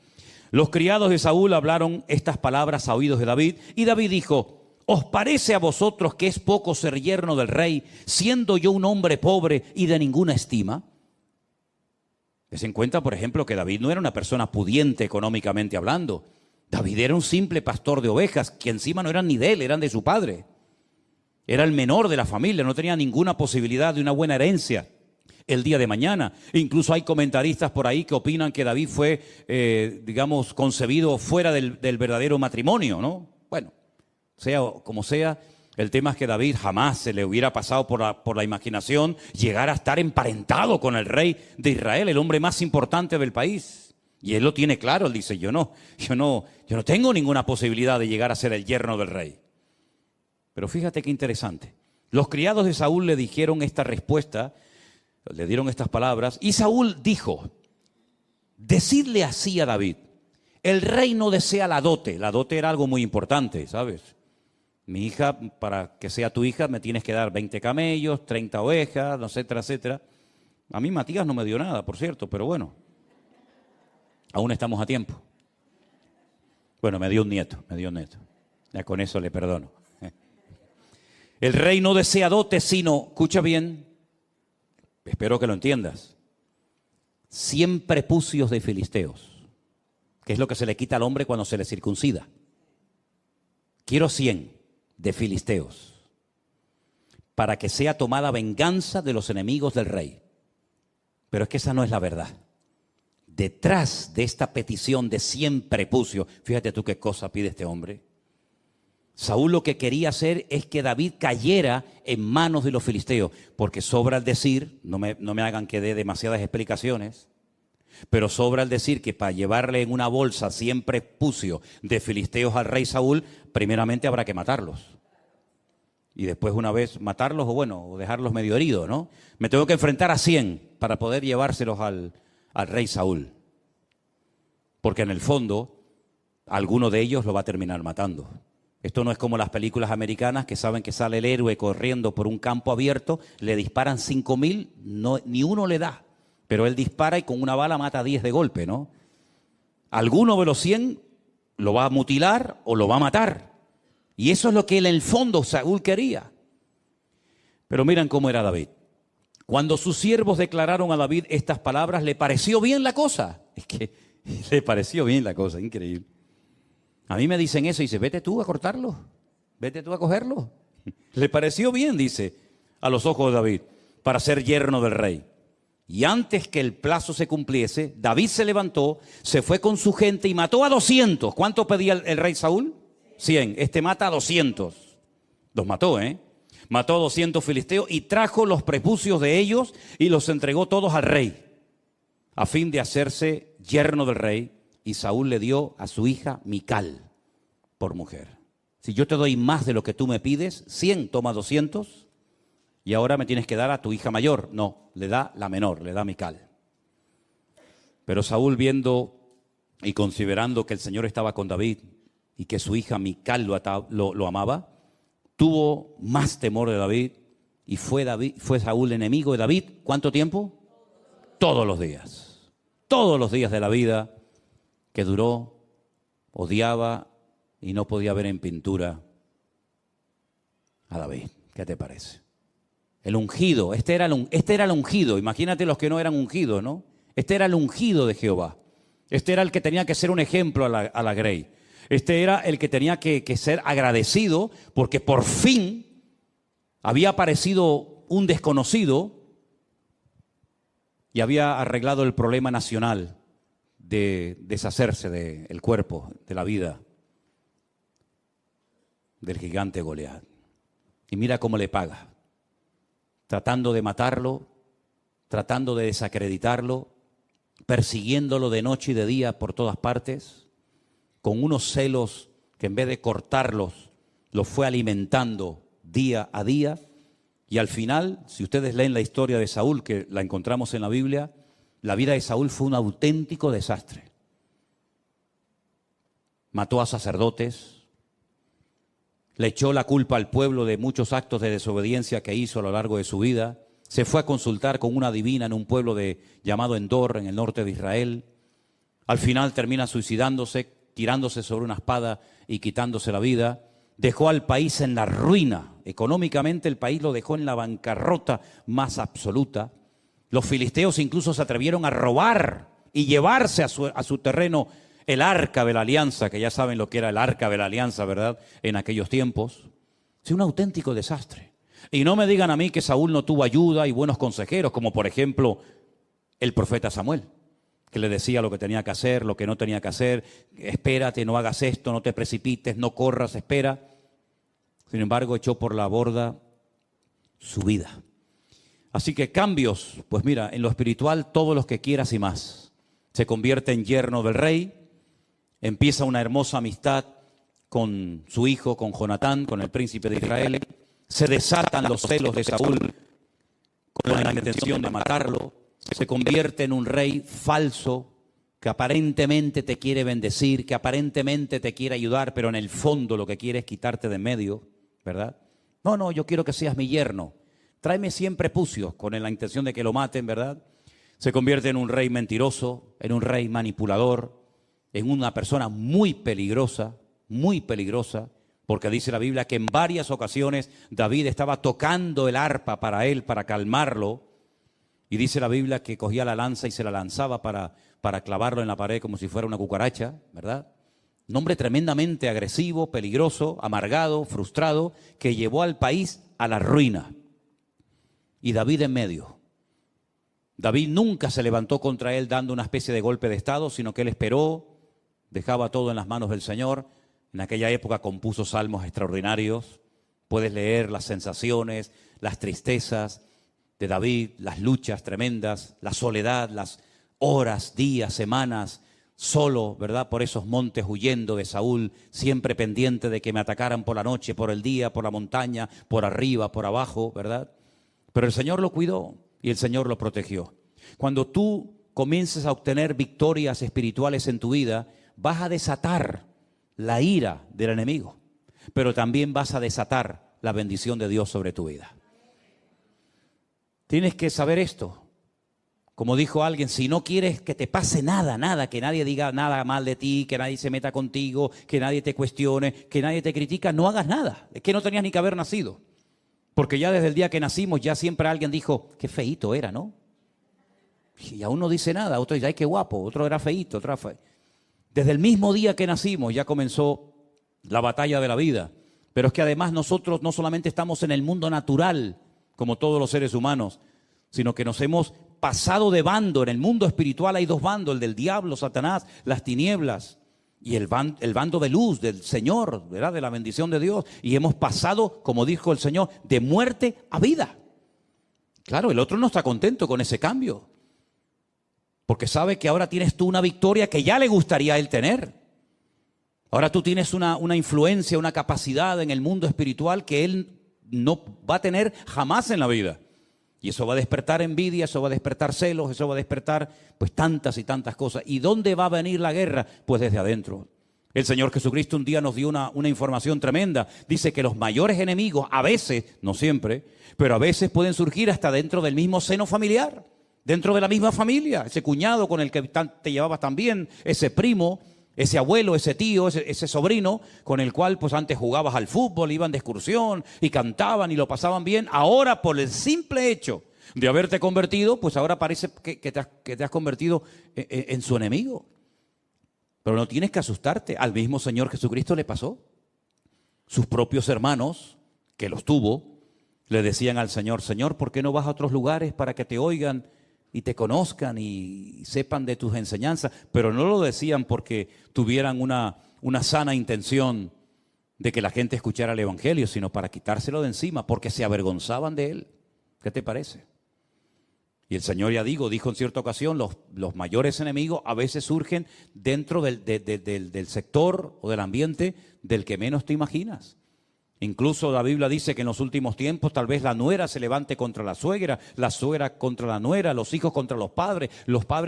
Los criados de Saúl hablaron estas palabras a oídos de David, y David dijo: ¿os parece a vosotros que es poco ser yerno del rey, siendo yo un hombre pobre y de ninguna estima? Des en cuenta, por ejemplo, que David no era una persona pudiente económicamente hablando. David era un simple pastor de ovejas, que encima no eran ni de él, eran de su padre. Era el menor de la familia, no tenía ninguna posibilidad de una buena herencia el día de mañana. Incluso hay comentaristas por ahí que opinan que David fue, concebido fuera del verdadero matrimonio, ¿no? Bueno, sea como sea, el tema es que David jamás se le hubiera pasado por la imaginación llegar a estar emparentado con el rey de Israel, el hombre más importante del país. Y él lo tiene claro, él dice: yo no tengo ninguna posibilidad de llegar a ser el yerno del rey. Pero fíjate qué interesante. Los criados de Saúl le dijeron esta respuesta, le dieron estas palabras, y Saúl dijo: decidle así a David: el rey no desea la dote. La dote era algo muy importante, ¿sabes? Mi hija, para que sea tu hija, me tienes que dar 20 camellos, 30 ovejas, etcétera, etcétera. A mí Matías no me dio nada, por cierto, pero bueno. Aún estamos a tiempo. Bueno, me dio un nieto. Ya con eso le perdono. El rey no desea dote, sino, escucha bien, espero que lo entiendas, 100 prepucios de filisteos, que es lo que se le quita al hombre cuando se le circuncida. Quiero 100 de filisteos, para que sea tomada venganza de los enemigos del rey. Pero es que esa no es la verdad. Detrás de esta petición de 100 prepucios, fíjate tú qué cosa pide este hombre. Saúl lo que quería hacer es que David cayera en manos de los filisteos, porque sobra el decir, no me hagan que dé demasiadas explicaciones, pero sobra el decir que para llevarle en una bolsa siempre prepucio de filisteos al rey Saúl, primeramente habrá que matarlos. Y después una vez matarlos o dejarlos medio heridos, ¿no? Me tengo que enfrentar a 100 para poder llevárselos al rey Saúl. Porque en el fondo, alguno de ellos lo va a terminar matando. Esto no es como las películas americanas que saben que sale el héroe corriendo por un campo abierto, le disparan 5.000, ni uno le da. Pero él dispara y con una bala mata a 10 de golpe, ¿no? Alguno de los 100 lo va a mutilar o lo va a matar. Y eso es lo que en el fondo Saúl quería. Pero miren cómo era David. Cuando sus siervos declararon a David estas palabras, le pareció bien la cosa. Es que le pareció bien la cosa, increíble. A mí me dicen eso y dice, vete tú a cortarlo, vete tú a cogerlo. Le pareció bien, dice, a los ojos de David, para ser yerno del rey. Y antes que el plazo se cumpliese, David se levantó, se fue con su gente y mató a 200. ¿Cuánto pedía el rey Saúl? 100. Este mata a 200. Los mató, Mató a 200 filisteos y trajo los prepucios de ellos y los entregó todos al rey, a fin de hacerse yerno del rey. Y Saúl le dio a su hija Mical por mujer. Si yo te doy más de lo que tú me pides, 100, toma 200, y ahora me tienes que dar a tu hija mayor. No, le da la menor, le da Mical. Pero Saúl, viendo y considerando que el Señor estaba con David y que su hija Mical lo amaba, tuvo más temor de David y fue Saúl enemigo de David. ¿Cuánto tiempo? Todos los días. Todos los días de la vida que duró, odiaba y no podía ver en pintura a David. ¿Qué te parece? El ungido, este era el ungido. Imagínate los que no eran ungidos, ¿no? Este era el ungido de Jehová. Este era el que tenía que ser un ejemplo a la grey. Este era el que tenía que ser agradecido porque por fin había aparecido un desconocido y había arreglado el problema nacional de deshacerse del cuerpo, de la vida del gigante Goliat. Y mira cómo le paga, tratando de matarlo, tratando de desacreditarlo, persiguiéndolo de noche y de día por todas partes, con unos celos que en vez de cortarlos, los fue alimentando día a día. Y al final, si ustedes leen la historia de Saúl, que la encontramos en la Biblia, la vida de Saúl fue un auténtico desastre. Mató a sacerdotes, le echó la culpa al pueblo de muchos actos de desobediencia que hizo a lo largo de su vida. Se fue a consultar con una adivina en un pueblo llamado Endor, en el norte de Israel. Al final termina suicidándose, tirándose sobre una espada y quitándose la vida. Dejó al país en la ruina. Económicamente el país lo dejó en la bancarrota más absoluta. Los filisteos incluso se atrevieron a robar y llevarse a su terreno el arca de la alianza, que ya saben lo que era el arca de la alianza, ¿verdad? En aquellos tiempos. Es un auténtico desastre. Y no me digan a mí que Saúl no tuvo ayuda y buenos consejeros, como por ejemplo el profeta Samuel, que le decía lo que tenía que hacer, lo que no tenía que hacer. Espérate, no hagas esto, no te precipites, no corras, espera. Sin embargo, echó por la borda su vida. Así que cambios, pues mira, en lo espiritual todos los que quieras y más. Se convierte en yerno del rey, empieza una hermosa amistad con su hijo, con Jonatán, con el príncipe de Israel. Se desatan los celos de Saúl con la intención de matarlo. Se convierte en un rey falso que aparentemente te quiere bendecir, que aparentemente te quiere ayudar, pero en el fondo lo que quiere es quitarte de en medio, ¿verdad? No, yo quiero que seas mi yerno. Tráeme 100 prepucios con la intención de que lo maten, ¿verdad? Se convierte en un rey mentiroso, en un rey manipulador, en una persona muy peligrosa, porque dice la Biblia que en varias ocasiones David estaba tocando el arpa para él, para calmarlo, y dice la Biblia que cogía la lanza y se la lanzaba para clavarlo en la pared como si fuera una cucaracha, ¿verdad? Un hombre tremendamente agresivo, peligroso, amargado, frustrado, que llevó al país a la ruina. Y David en medio. David nunca se levantó contra él dando una especie de golpe de estado, sino que él esperó, dejaba todo en las manos del Señor, En aquella época compuso salmos extraordinarios. Puedes leer las sensaciones, las tristezas de David, las luchas tremendas, la soledad, las horas, días, semanas, solo, ¿verdad? Por esos montes huyendo de Saúl, siempre pendiente de que me atacaran por la noche, por el día, por la montaña, por arriba, por abajo, ¿verdad? Pero el Señor lo cuidó y el Señor lo protegió. Cuando tú comiences a obtener victorias espirituales en tu vida, vas a desatar la ira del enemigo, pero también vas a desatar la bendición de Dios sobre tu vida. Tienes que saber esto. Como dijo alguien, si no quieres que te pase nada, que nadie diga nada mal de ti, que nadie se meta contigo, que nadie te cuestione, que nadie te critica, no hagas nada. Es que no tenías ni que haber nacido. Porque ya desde el día que nacimos, ya siempre alguien dijo, qué feíto era, ¿no? Y aún no dice nada, otro dice, ay, qué guapo, otro era feíto, otro era feo. Desde el mismo día que nacimos ya comenzó la batalla de la vida. Pero es que además nosotros no solamente estamos en el mundo natural, como todos los seres humanos, sino que nos hemos pasado de bando. En el mundo espiritual hay dos bandos, el del diablo, Satanás, las tinieblas, y el bando de luz, del Señor, ¿verdad? De la bendición de Dios. Y hemos pasado, como dijo el Señor, de muerte a vida. Claro, el otro no está contento con ese cambio, porque sabe que ahora tienes tú una victoria que ya le gustaría a él tener. Ahora tú tienes una influencia, una capacidad en el mundo espiritual que él no va a tener jamás en la vida. Y eso va a despertar envidia, eso va a despertar celos, eso va a despertar pues tantas y tantas cosas. ¿Y dónde va a venir la guerra? Pues desde adentro. El Señor Jesucristo un día nos dio una información tremenda. Dice que los mayores enemigos, a veces, no siempre, pero a veces pueden surgir hasta dentro del mismo seno familiar, dentro de la misma familia. Ese cuñado con el que te llevabas tan bien, ese primo, ese abuelo, ese tío, ese sobrino, con el cual pues antes jugabas al fútbol, iban de excursión y cantaban y lo pasaban bien. Ahora, por el simple hecho de haberte convertido, pues ahora parece que te has convertido en su enemigo. Pero no tienes que asustarte. Al mismo Señor Jesucristo le pasó. Sus propios hermanos, que los tuvo, le decían al Señor, Señor, ¿por qué no vas a otros lugares para que te oigan y te conozcan y sepan de tus enseñanzas? Pero no lo decían porque tuvieran una sana intención de que la gente escuchara el Evangelio, sino para quitárselo de encima, porque se avergonzaban de él. ¿Qué te parece? Y el Señor, ya dijo en cierta ocasión, los mayores enemigos a veces surgen dentro del sector o del ambiente del que menos te imaginas. Incluso la Biblia dice que en los últimos tiempos tal vez la nuera se levante contra la suegra contra la nuera, los hijos contra los padres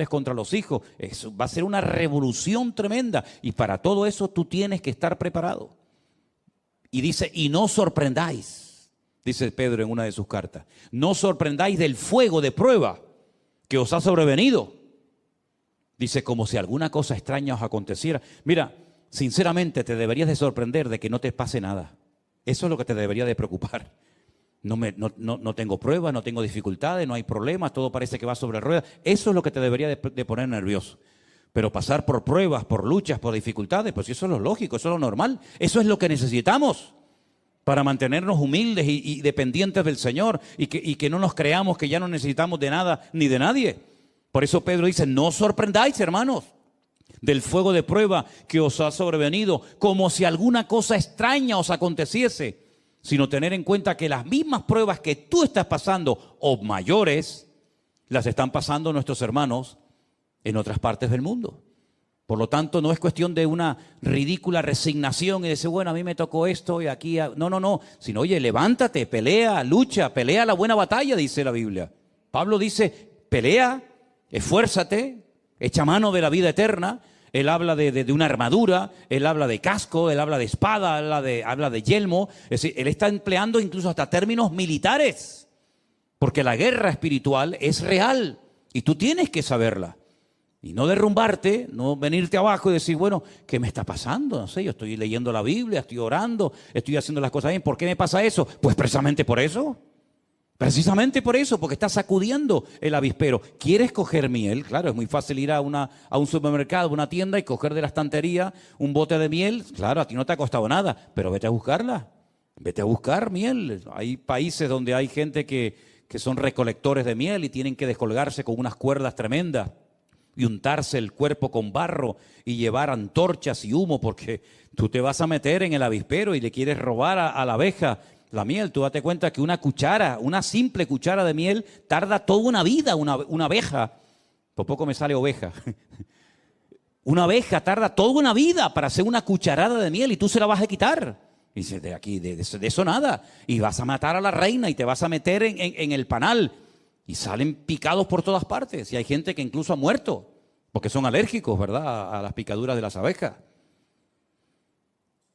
contra los hijos. Eso va a ser una revolución tremenda y para todo eso tú tienes que estar preparado. Y dice, y no sorprendáis, dice Pedro en una de sus cartas, no sorprendáis del fuego de prueba que os ha sobrevenido. Dice, como si alguna cosa extraña os aconteciera. Mira, sinceramente te deberías de sorprender de que no te pase nada. Eso es lo que te debería de preocupar. No tengo pruebas, no tengo dificultades, no hay problemas, todo parece que va sobre ruedas. Eso es lo que te debería de poner nervioso. Pero pasar por pruebas, por luchas, por dificultades, pues eso es lo lógico, eso es lo normal. Eso es lo que necesitamos para mantenernos humildes y dependientes del Señor y que no nos creamos que ya no necesitamos de nada ni de nadie. Por eso Pedro dice, no os sorprendáis, hermanos, del fuego de prueba que os ha sobrevenido, como si alguna cosa extraña os aconteciese, sino tener en cuenta que las mismas pruebas que tú estás pasando, o mayores, las están pasando nuestros hermanos en otras partes del mundo. Por lo tanto, no es cuestión de una ridícula resignación y decir, bueno, a mí me tocó esto y aquí... No, sino, oye, levántate, pelea, lucha, pelea la buena batalla, dice la Biblia. Pablo dice, pelea, esfuérzate, echa mano de la vida eterna. Él habla de una armadura, él habla de casco, él habla de espada, habla de yelmo. Es decir, él está empleando incluso hasta términos militares, porque la guerra espiritual es real y tú tienes que saberla. Y no derrumbarte, no venirte abajo y decir, bueno, ¿qué me está pasando? No sé, yo estoy leyendo la Biblia, estoy orando, estoy haciendo las cosas bien. ¿Por qué me pasa eso? Pues precisamente por eso. Precisamente por eso, porque está sacudiendo el avispero. ¿Quieres coger miel? Claro, es muy fácil ir a un supermercado, a una tienda y coger de la estantería un bote de miel. Claro, a ti no te ha costado nada, pero vete a buscarla. Vete a buscar miel. Hay países donde hay gente que son recolectores de miel y tienen que descolgarse con unas cuerdas tremendas y untarse el cuerpo con barro y llevar antorchas y humo, porque tú te vas a meter en el avispero y le quieres robar a la abeja la miel. Tú date cuenta que una cuchara, una simple cuchara de miel, tarda toda una vida, una abeja. Por poco me sale oveja. Una abeja tarda toda una vida para hacer una cucharada de miel y tú se la vas a quitar. Y dices, de aquí, de eso nada. Y vas a matar a la reina y te vas a meter en el panal. Y salen picados por todas partes. Y hay gente que incluso ha muerto porque son alérgicos, ¿verdad?, a las picaduras de las abejas.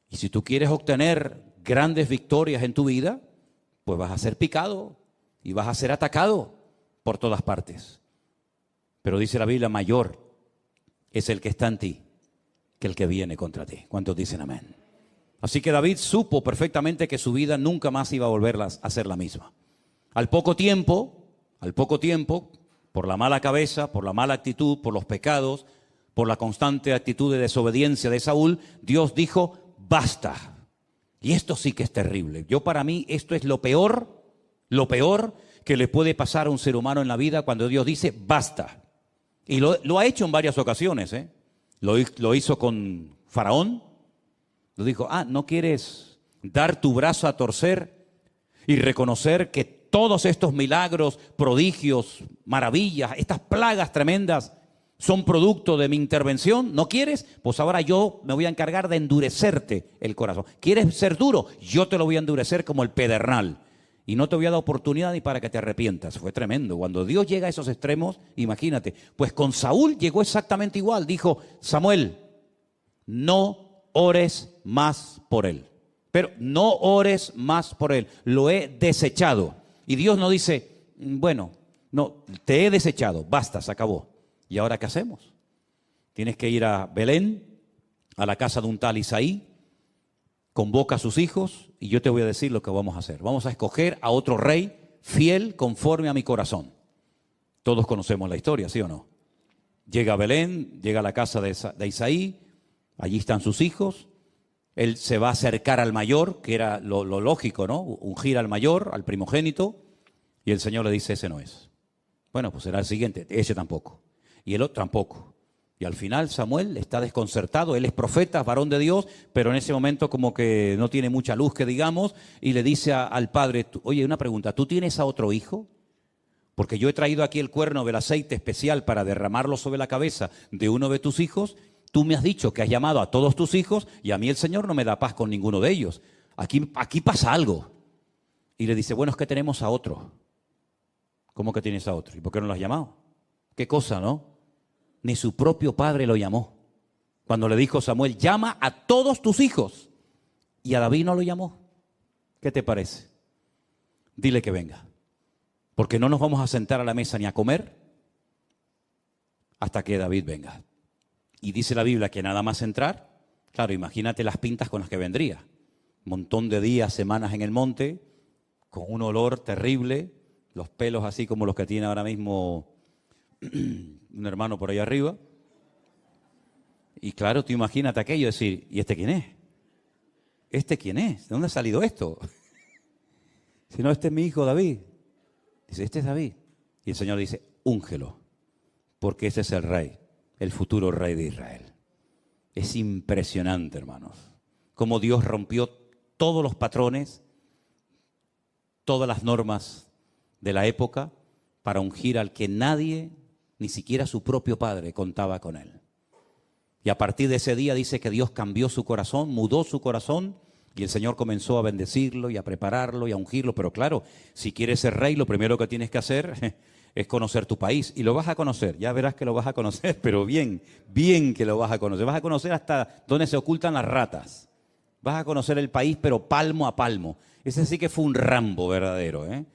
Y si tú quieres obtener grandes victorias en tu vida, pues vas a ser picado y vas a ser atacado por todas partes. Pero dice la Biblia, mayor es el que está en ti que el que viene contra ti. ¿Cuántos dicen amén? Así que David supo perfectamente que su vida nunca más iba a volver a ser la misma. Al poco tiempo, por la mala cabeza, por la mala actitud, por los pecados, por la constante actitud de desobediencia de Saúl, Dios dijo, basta. Y esto sí que es terrible. Para mí esto es lo peor que le puede pasar a un ser humano en la vida cuando Dios dice, basta. Y lo ha hecho en varias ocasiones, ¿eh? Lo hizo con Faraón. Lo dijo, ¿no quieres dar tu brazo a torcer y reconocer que todos estos milagros, prodigios, maravillas, estas plagas tremendas son producto de mi intervención? ¿No quieres? Pues ahora yo me voy a encargar de endurecerte el corazón. ¿Quieres ser duro? Yo te lo voy a endurecer como el pedernal. Y no te voy a dar oportunidad ni para que te arrepientas. Fue tremendo. Cuando Dios llega a esos extremos, imagínate. Pues con Saúl llegó exactamente igual. Dijo, Samuel, no ores más por él. Pero no ores más por él. Lo he desechado. Y Dios no dice, bueno, no, te he desechado. Basta, se acabó. ¿Y ahora qué hacemos? Tienes que ir a Belén, a la casa de un tal Isaí, convoca a sus hijos y yo te voy a decir lo que vamos a hacer. Vamos a escoger a otro rey fiel conforme a mi corazón. Todos conocemos la historia, ¿sí o no? Llega a Belén, llega a la casa de Isaí, allí están sus hijos. Él se va a acercar al mayor, que era lo lógico, ¿no? Ungir al mayor, al primogénito, y el Señor le dice, ese no es. Bueno, pues será el siguiente, ese tampoco. Y el otro tampoco. Y al final Samuel está desconcertado, él es profeta, varón de Dios, pero en ese momento como que no tiene mucha luz, que digamos, y le dice al padre, oye, una pregunta, ¿tú tienes a otro hijo? Porque yo he traído aquí el cuerno del aceite especial para derramarlo sobre la cabeza de uno de tus hijos. Tú me has dicho que has llamado a todos tus hijos y a mí el Señor no me da paz con ninguno de ellos. Aquí pasa algo. Y le dice, bueno, es que tenemos a otro. ¿Cómo que tienes a otro? ¿Y por qué no lo has llamado? ¿Qué cosa, no? Ni su propio padre lo llamó. Cuando le dijo Samuel, llama a todos tus hijos. Y a David no lo llamó. ¿Qué te parece? Dile que venga. Porque no nos vamos a sentar a la mesa ni a comer hasta que David venga. Y dice la Biblia que nada más entrar, claro, imagínate las pintas con las que vendría. Un montón de días, semanas en el monte, con un olor terrible, los pelos así como los que tiene ahora mismo un hermano por ahí arriba. Y claro, tú imagínate aquello, decir, ¿y este quién es? ¿Este quién es? ¿De dónde ha salido esto? Si no, este es mi hijo David. Dice, este es David. Y el Señor dice, úngelo, porque ese es el rey, el futuro rey de Israel. Es impresionante, hermanos, cómo Dios rompió todos los patrones, todas las normas de la época para ungir al que nadie, ni siquiera su propio padre, contaba con él. Y a partir de ese día dice que Dios cambió su corazón, mudó su corazón, y el Señor comenzó a bendecirlo y a prepararlo y a ungirlo. Pero claro, si quieres ser rey, lo primero que tienes que hacer es conocer tu país. Y lo vas a conocer, ya verás que lo vas a conocer, pero bien, bien que lo vas a conocer. Vas a conocer hasta dónde se ocultan las ratas. Vas a conocer el país, pero palmo a palmo. Ese sí que fue un Rambo verdadero, ¿eh?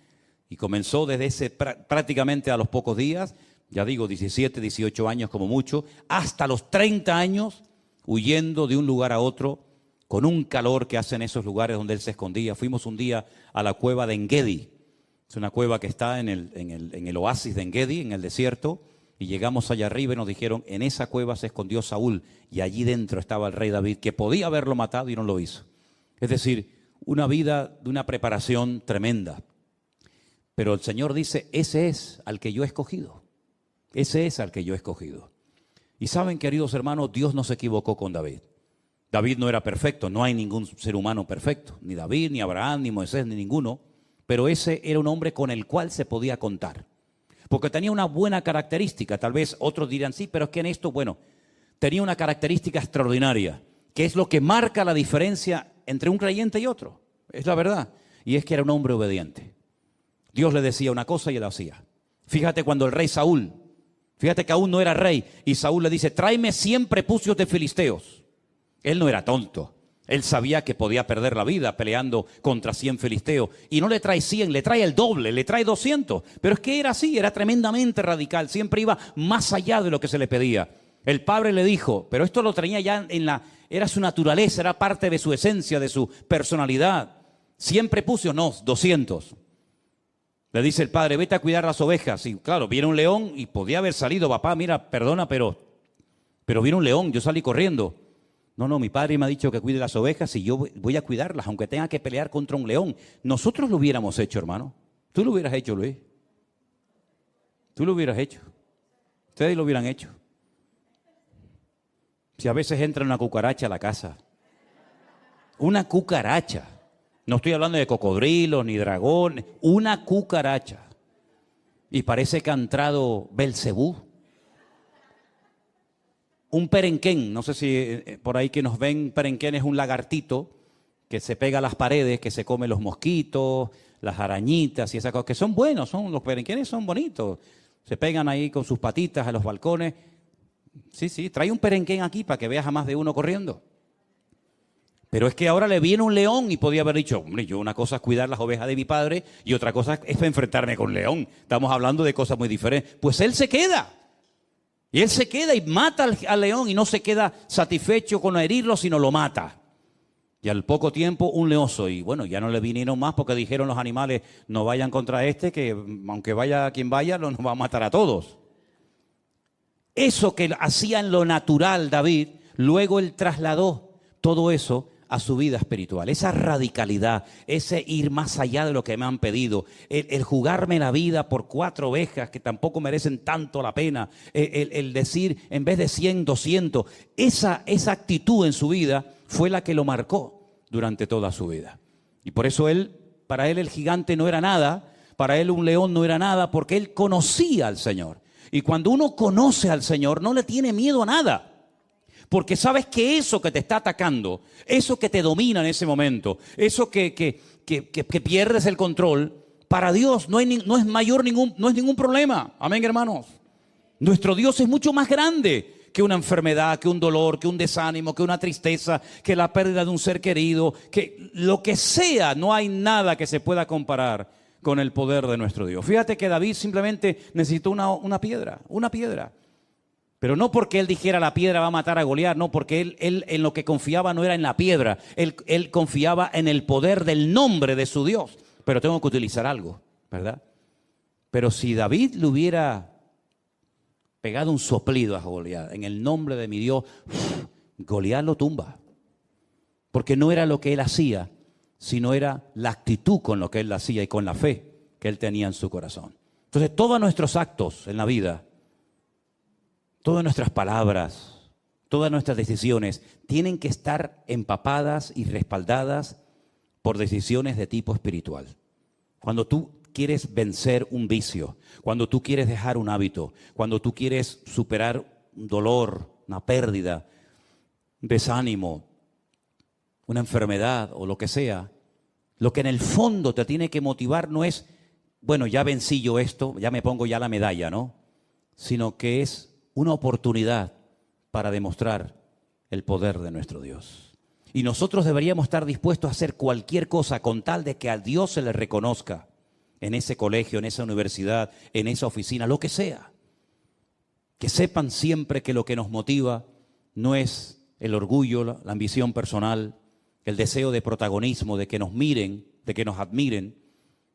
Y comenzó desde prácticamente a los pocos días, ya digo, 17, 18 años como mucho, hasta los 30 años, huyendo de un lugar a otro, con un calor que hace en esos lugares donde él se escondía. Fuimos un día a la cueva de Engedi. Es una cueva que está en el oasis de Engedi, en el desierto, y llegamos allá arriba y nos dijeron, en esa cueva se escondió Saúl, y allí dentro estaba el rey David, que podía haberlo matado y no lo hizo. Es decir, una vida de una preparación tremenda. Pero el Señor dice, ese es al que yo he escogido. Ese es al que yo he escogido. Y saben, queridos hermanos, Dios no se equivocó con David. David no era perfecto, no hay ningún ser humano perfecto, ni David, ni Abraham, ni Moisés, ni ninguno, pero ese era un hombre con el cual se podía contar, porque tenía una buena característica. Tal vez otros dirán, sí, pero es que en esto, bueno, tenía una característica extraordinaria, que es lo que marca la diferencia entre un creyente y otro, es la verdad, y es que era un hombre obediente. Dios le decía una cosa y él hacía. Fíjate cuando el rey Saúl, fíjate que aún no era rey, y Saúl le dice, tráeme 100 prepucios de filisteos. Él no era tonto, él sabía que podía perder la vida peleando contra 100 filisteos, y no le trae 100, le trae el doble, le trae 200, pero es que era así, era tremendamente radical, siempre iba más allá de lo que se le pedía. El padre le dijo, pero esto lo tenía ya era su naturaleza, era parte de su esencia, de su personalidad. 100 prepucios, no, 200. Le dice el padre, vete a cuidar las ovejas. Y claro, viene un león y podía haber salido, papá, mira, perdona, pero viene un león, yo salí corriendo. No, mi padre me ha dicho que cuide las ovejas y yo voy a cuidarlas, aunque tenga que pelear contra un león. Nosotros lo hubiéramos hecho, hermano. Tú lo hubieras hecho, Luis. Tú lo hubieras hecho. Ustedes lo hubieran hecho. Si a veces entra una cucaracha a la casa. Una cucaracha. No estoy hablando de cocodrilos ni dragones. Una cucaracha. Y parece que ha entrado Belcebú. Un perenquén, no sé si por ahí que nos ven, perenquén es un lagartito que se pega a las paredes, que se come los mosquitos, las arañitas y esas cosas, que son buenos, los perenquenes son bonitos. Se pegan ahí con sus patitas a los balcones. Sí, trae un perenquén aquí para que veas a más de uno corriendo. Pero es que ahora le viene un león y podía haber dicho, hombre, yo una cosa es cuidar las ovejas de mi padre y otra cosa es enfrentarme con un león. Estamos hablando de cosas muy diferentes. Pues él se queda. Y él se queda y mata al león y no se queda satisfecho con herirlo, sino lo mata. Y al poco tiempo un leoso. Y bueno, ya no le vinieron más porque dijeron los animales, no vayan contra este, que aunque vaya quien vaya, nos va a matar a todos. Eso que hacía en lo natural David, luego él trasladó todo eso a su vida espiritual. Esa radicalidad, ese ir más allá de lo que me han pedido, el jugarme la vida por 4 ovejas que tampoco merecen tanto la pena, el decir en vez de 100, 200, esa actitud en su vida fue la que lo marcó durante toda su vida. Y por eso para él el gigante no era nada, para él un león no era nada, porque él conocía al Señor. Y cuando uno conoce al Señor, no le tiene miedo a nada. Porque sabes que eso que te está atacando, eso que te domina en ese momento, eso que pierdes el control, para Dios no es ningún problema. Amén, hermanos. Nuestro Dios es mucho más grande que una enfermedad, que un dolor, que un desánimo, que una tristeza, que la pérdida de un ser querido, que lo que sea, no hay nada que se pueda comparar con el poder de nuestro Dios. Fíjate que David simplemente necesitó una piedra. Pero no porque él dijera la piedra va a matar a Goliat, no, porque él en lo que confiaba no era en la piedra, él confiaba en el poder del nombre de su Dios. Pero tengo que utilizar algo, ¿verdad? Pero si David le hubiera pegado un soplido a Goliat, en el nombre de mi Dios, Goliat lo tumba. Porque no era lo que él hacía, sino era la actitud con lo que él hacía y con la fe que él tenía en su corazón. Entonces todos nuestros actos en la vida, todas nuestras palabras, todas nuestras decisiones tienen que estar empapadas y respaldadas por decisiones de tipo espiritual. Cuando tú quieres vencer un vicio, cuando tú quieres dejar un hábito, cuando tú quieres superar un dolor, una pérdida, un desánimo, una enfermedad o lo que sea, lo que en el fondo te tiene que motivar no es, bueno, ya vencí yo esto, ya me pongo ya la medalla, ¿no? Sino que es una oportunidad para demostrar el poder de nuestro Dios. Y nosotros deberíamos estar dispuestos a hacer cualquier cosa con tal de que a Dios se le reconozca en ese colegio, en esa universidad, en esa oficina, lo que sea. Que sepan siempre que lo que nos motiva no es el orgullo, la ambición personal, el deseo de protagonismo, de que nos miren, de que nos admiren,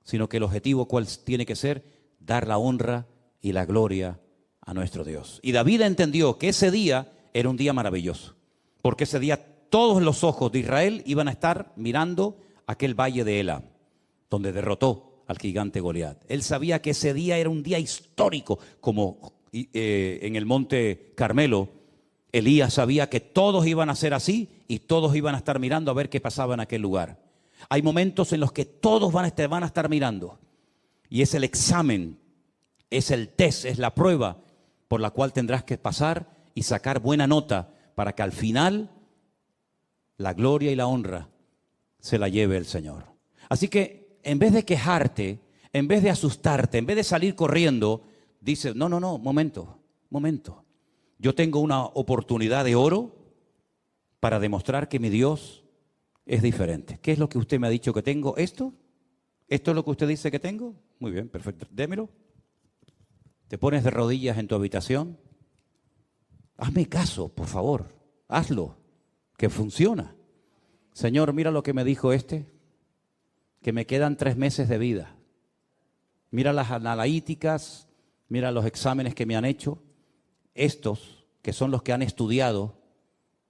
sino que el objetivo cuál tiene que ser, dar la honra y la gloria a nuestro Dios. Y David entendió que ese día era un día maravilloso, porque ese día todos los ojos de Israel iban a estar mirando aquel valle de Elam, donde derrotó al gigante Goliat. Él sabía que ese día era un día histórico, como en el monte Carmelo, Elías sabía que todos iban a ser así y todos iban a estar mirando a ver qué pasaba en aquel lugar. Hay momentos en los que todos van a estar mirando. Y es el examen, es el test, es la prueba por la cual tendrás que pasar y sacar buena nota para que al final la gloria y la honra se la lleve el Señor. Así que en vez de quejarte, en vez de asustarte, en vez de salir corriendo, dice, no, momento. Yo tengo una oportunidad de oro para demostrar que mi Dios es diferente. ¿Qué es lo que usted me ha dicho que tengo? ¿Esto? ¿Esto es lo que usted dice que tengo? Muy bien, perfecto. Démelo. Te pones de rodillas en tu habitación. Hazme caso, por favor. Hazlo, que funciona. Señor, mira lo que me dijo que me quedan 3 meses de vida. Mira las analíticas, mira los exámenes que me han hecho. Estos, que son los que han estudiado,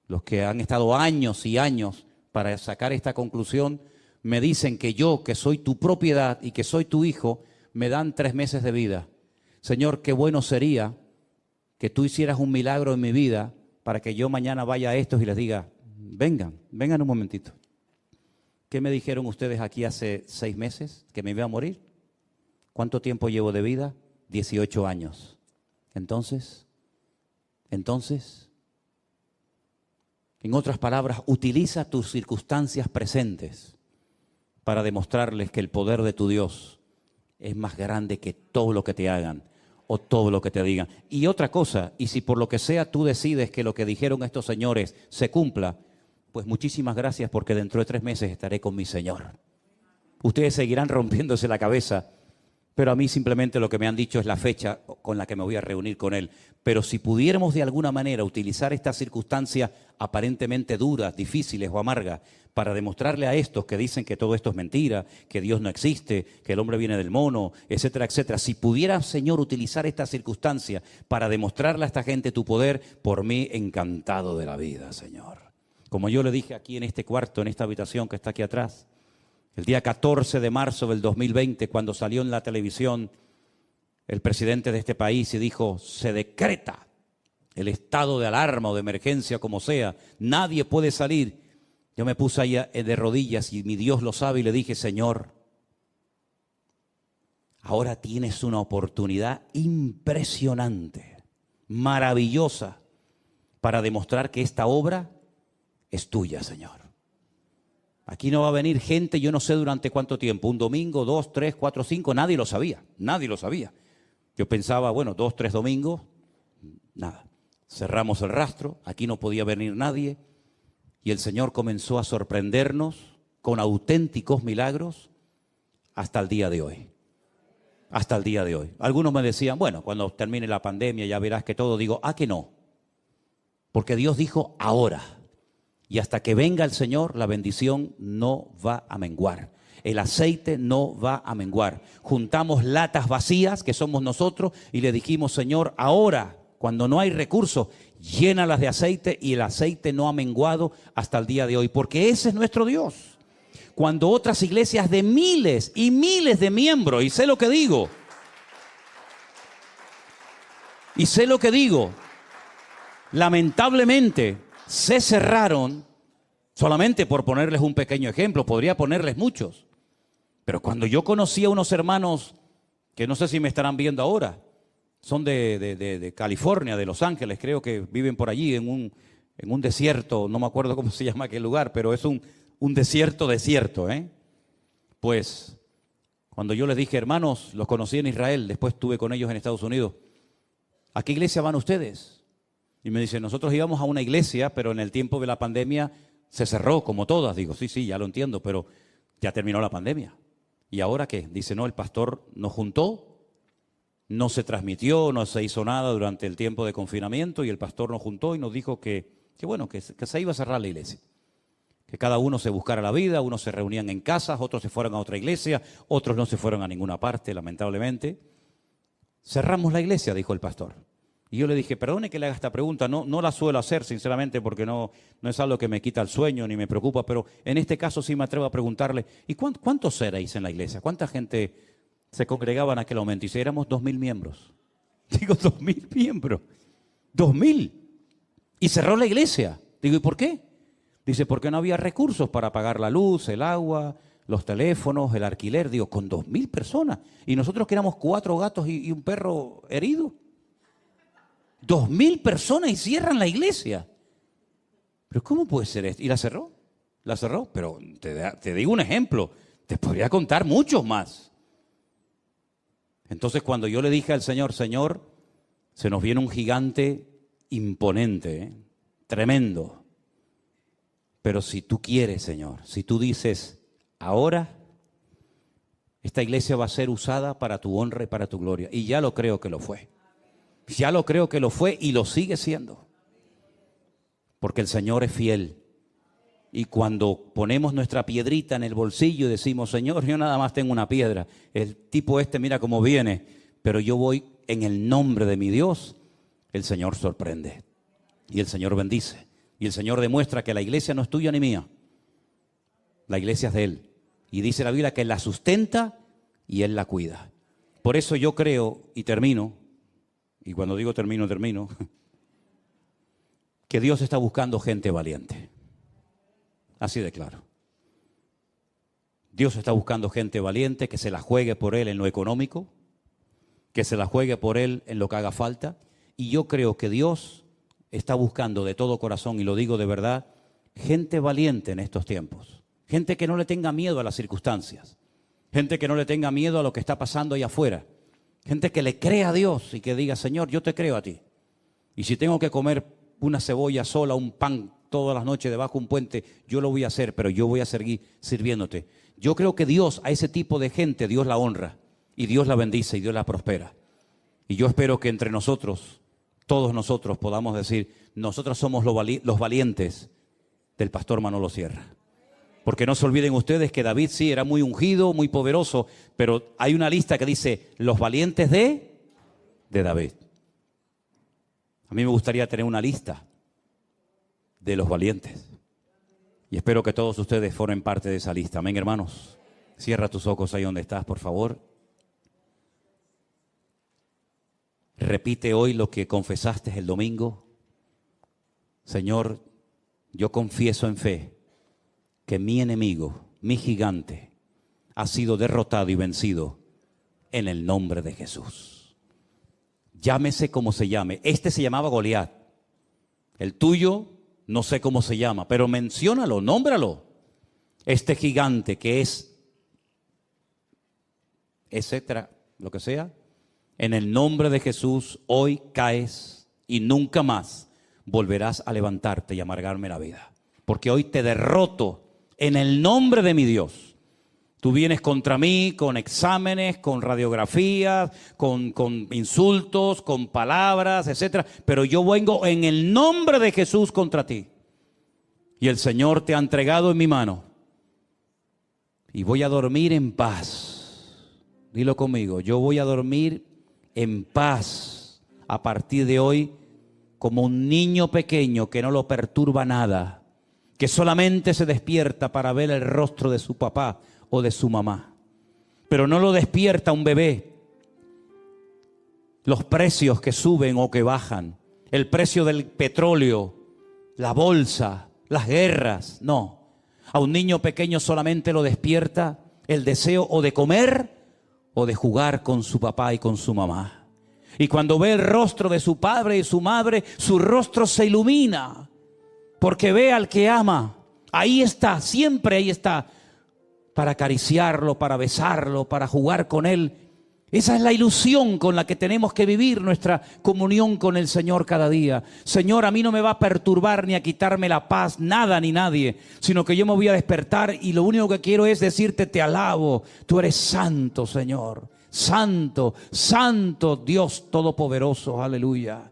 los que han estado años y años para sacar esta conclusión, me dicen que yo, que soy tu propiedad y que soy tu hijo, me dan 3 meses de vida. Señor, qué bueno sería que tú hicieras un milagro en mi vida para que yo mañana vaya a estos y les diga, vengan un momentito. ¿Qué me dijeron ustedes aquí hace 6 meses? ¿Que me iba a morir? ¿Cuánto tiempo llevo de vida? 18 años. Entonces, en otras palabras, utiliza tus circunstancias presentes para demostrarles que el poder de tu Dios es más grande que todo lo que te hagan o todo lo que te digan. Y otra cosa, y si por lo que sea tú decides que lo que dijeron estos señores se cumpla, pues muchísimas gracias porque dentro de 3 meses estaré con mi Señor. Ustedes seguirán rompiéndose la cabeza, pero a mí simplemente lo que me han dicho es la fecha con la que me voy a reunir con Él. Pero si pudiéramos de alguna manera utilizar estas circunstancias aparentemente duras, difíciles o amargas, para demostrarle a estos que dicen que todo esto es mentira, que Dios no existe, que el hombre viene del mono, etcétera, etcétera. Si pudiera, Señor, utilizar estas circunstancias para demostrarle a esta gente tu poder, por mí encantado de la vida, Señor. Como yo le dije aquí en este cuarto, en esta habitación que está aquí atrás, el día 14 de marzo del 2020, cuando salió en la televisión el presidente de este país y dijo, se decreta el estado de alarma o de emergencia, como sea, nadie puede salir. Yo me puse ahí de rodillas y mi Dios lo sabe y le dije, Señor, ahora tienes una oportunidad impresionante, maravillosa, para demostrar que esta obra es tuya, Señor. Aquí no va a venir gente, yo no sé durante cuánto tiempo, un domingo, 2, 3, 4, 5, nadie lo sabía. Yo pensaba, bueno, 2, 3 domingos, nada. Cerramos el rastro, aquí no podía venir nadie y el Señor comenzó a sorprendernos con auténticos milagros hasta el día de hoy. Hasta el día de hoy. Algunos me decían, bueno, cuando termine la pandemia ya verás que todo. Digo, que no. Porque Dios dijo ahora. Y hasta que venga el Señor, la bendición no va a menguar. El aceite no va a menguar. Juntamos latas vacías, que somos nosotros, y le dijimos, Señor, ahora, cuando no hay recursos, llénalas de aceite, y el aceite no ha menguado hasta el día de hoy, porque ese es nuestro Dios. Cuando otras iglesias de miles y miles de miembros, y sé lo que digo, lamentablemente se cerraron, solamente por ponerles un pequeño ejemplo, podría ponerles muchos. Pero cuando yo conocí a unos hermanos, que no sé si me estarán viendo ahora, son de California, de Los Ángeles, creo que viven por allí en un desierto, no me acuerdo cómo se llama aquel lugar, pero es un desierto, Pues, cuando yo les dije, hermanos, los conocí en Israel, después estuve con ellos en Estados Unidos, ¿a qué iglesia van ustedes? Y me dice, nosotros íbamos a una iglesia, pero en el tiempo de la pandemia se cerró, como todas. Digo, sí, ya lo entiendo, pero ya terminó la pandemia. ¿Y ahora qué? Dice, no, el pastor nos juntó, no se transmitió, no se hizo nada durante el tiempo de confinamiento y el pastor nos juntó y nos dijo que se iba a cerrar la iglesia. Que cada uno se buscara la vida, unos se reunían en casas, otros se fueron a otra iglesia, otros no se fueron a ninguna parte, lamentablemente. Cerramos la iglesia, dijo el pastor. Y yo le dije, perdone que le haga esta pregunta, no la suelo hacer sinceramente porque no es algo que me quita el sueño ni me preocupa, pero en este caso sí me atrevo a preguntarle, ¿y cuántos erais en la iglesia? ¿Cuánta gente se congregaba en aquel momento? Y si éramos 2.000 miembros. Digo, 2.000 miembros. 2.000. Y cerró la iglesia. Digo, ¿y por qué? Dice, porque no había recursos para pagar la luz, el agua, los teléfonos, el alquiler. Digo, con 2.000 personas. Y nosotros que éramos 4 gatos y un perro herido. 2.000 personas y cierran la iglesia. ¿Pero cómo puede ser esto? ¿Y la cerró? La cerró. Pero te digo un ejemplo. Te podría contar muchos más. Entonces cuando yo le dije al Señor, Señor, se nos viene un gigante imponente, tremendo. Pero si tú quieres, Señor, si tú dices, ahora esta iglesia va a ser usada para tu honra y para tu gloria. Y ya lo creo que lo fue. Ya lo creo que lo fue y lo sigue siendo. Porque el Señor es fiel. Y cuando ponemos nuestra piedrita en el bolsillo y decimos, Señor, yo nada más tengo una piedra. El tipo mira cómo viene, pero yo voy en el nombre de mi Dios. El Señor sorprende. Y el Señor bendice. Y el Señor demuestra que la iglesia no es tuya ni mía. La iglesia es de Él. Y dice la Biblia que Él la sustenta y Él la cuida. Por eso yo creo, y termino, y cuando digo termino, que Dios está buscando gente valiente. Así de claro. Dios está buscando gente valiente que se la juegue por Él en lo económico, que se la juegue por Él en lo que haga falta. Y yo creo que Dios está buscando de todo corazón, y lo digo de verdad, gente valiente en estos tiempos. Gente que no le tenga miedo a las circunstancias. Gente que no le tenga miedo a lo que está pasando allá afuera. Gente que le crea a Dios y que diga, Señor, yo te creo a ti. Y si tengo que comer una cebolla sola, un pan todas las noches debajo de un puente, yo lo voy a hacer, pero yo voy a seguir sirviéndote. Yo creo que Dios, a ese tipo de gente, Dios la honra y Dios la bendice y Dios la prospera. Y yo espero que entre nosotros, todos nosotros podamos decir, nosotros somos los valientes del pastor Manolo Sierra. Porque no se olviden ustedes que David sí era muy ungido, muy poderoso, pero hay una lista que dice los valientes de David. A mí me gustaría tener una lista de los valientes. Y espero que todos ustedes formen parte de esa lista. Amén, hermanos. Cierra tus ojos ahí donde estás, por favor. Repite hoy lo que confesaste el domingo. Señor, yo confieso en fe que mi enemigo, mi gigante, ha sido derrotado y vencido en el nombre de Jesús. Llámese como se llame. Este se llamaba Goliat. El tuyo no sé cómo se llama, pero menciónalo, nómbralo. Este gigante que es, etcétera, lo que sea, en el nombre de Jesús hoy caes y nunca más volverás a levantarte y amargarme la vida. Porque hoy te derroto en el nombre de mi Dios. Tú vienes contra mí con exámenes, con radiografías, con insultos, con palabras, etcétera. Pero yo vengo en el nombre de Jesús contra ti. Y el Señor te ha entregado en mi mano. Y voy a dormir en paz. Dilo conmigo, yo voy a dormir en paz a partir de hoy como un niño pequeño que no lo perturba nada, que solamente se despierta para ver el rostro de su papá o de su mamá, pero no lo despierta un bebé. Los precios que suben o que bajan, el precio del petróleo, la bolsa, las guerras, no. A un niño pequeño solamente lo despierta el deseo o de comer o de jugar con su papá y con su mamá. Y cuando ve el rostro de su padre y su madre, su rostro se ilumina, porque ve al que ama. Ahí está, siempre ahí está, para acariciarlo, para besarlo, para jugar con él. Esa es la ilusión con la que tenemos que vivir nuestra comunión con el Señor cada día. Señor, a mí no me va a perturbar ni a quitarme la paz, nada ni nadie, sino que yo me voy a despertar y lo único que quiero es decirte, te alabo, tú eres santo, Señor. Santo, santo Dios Todopoderoso, aleluya.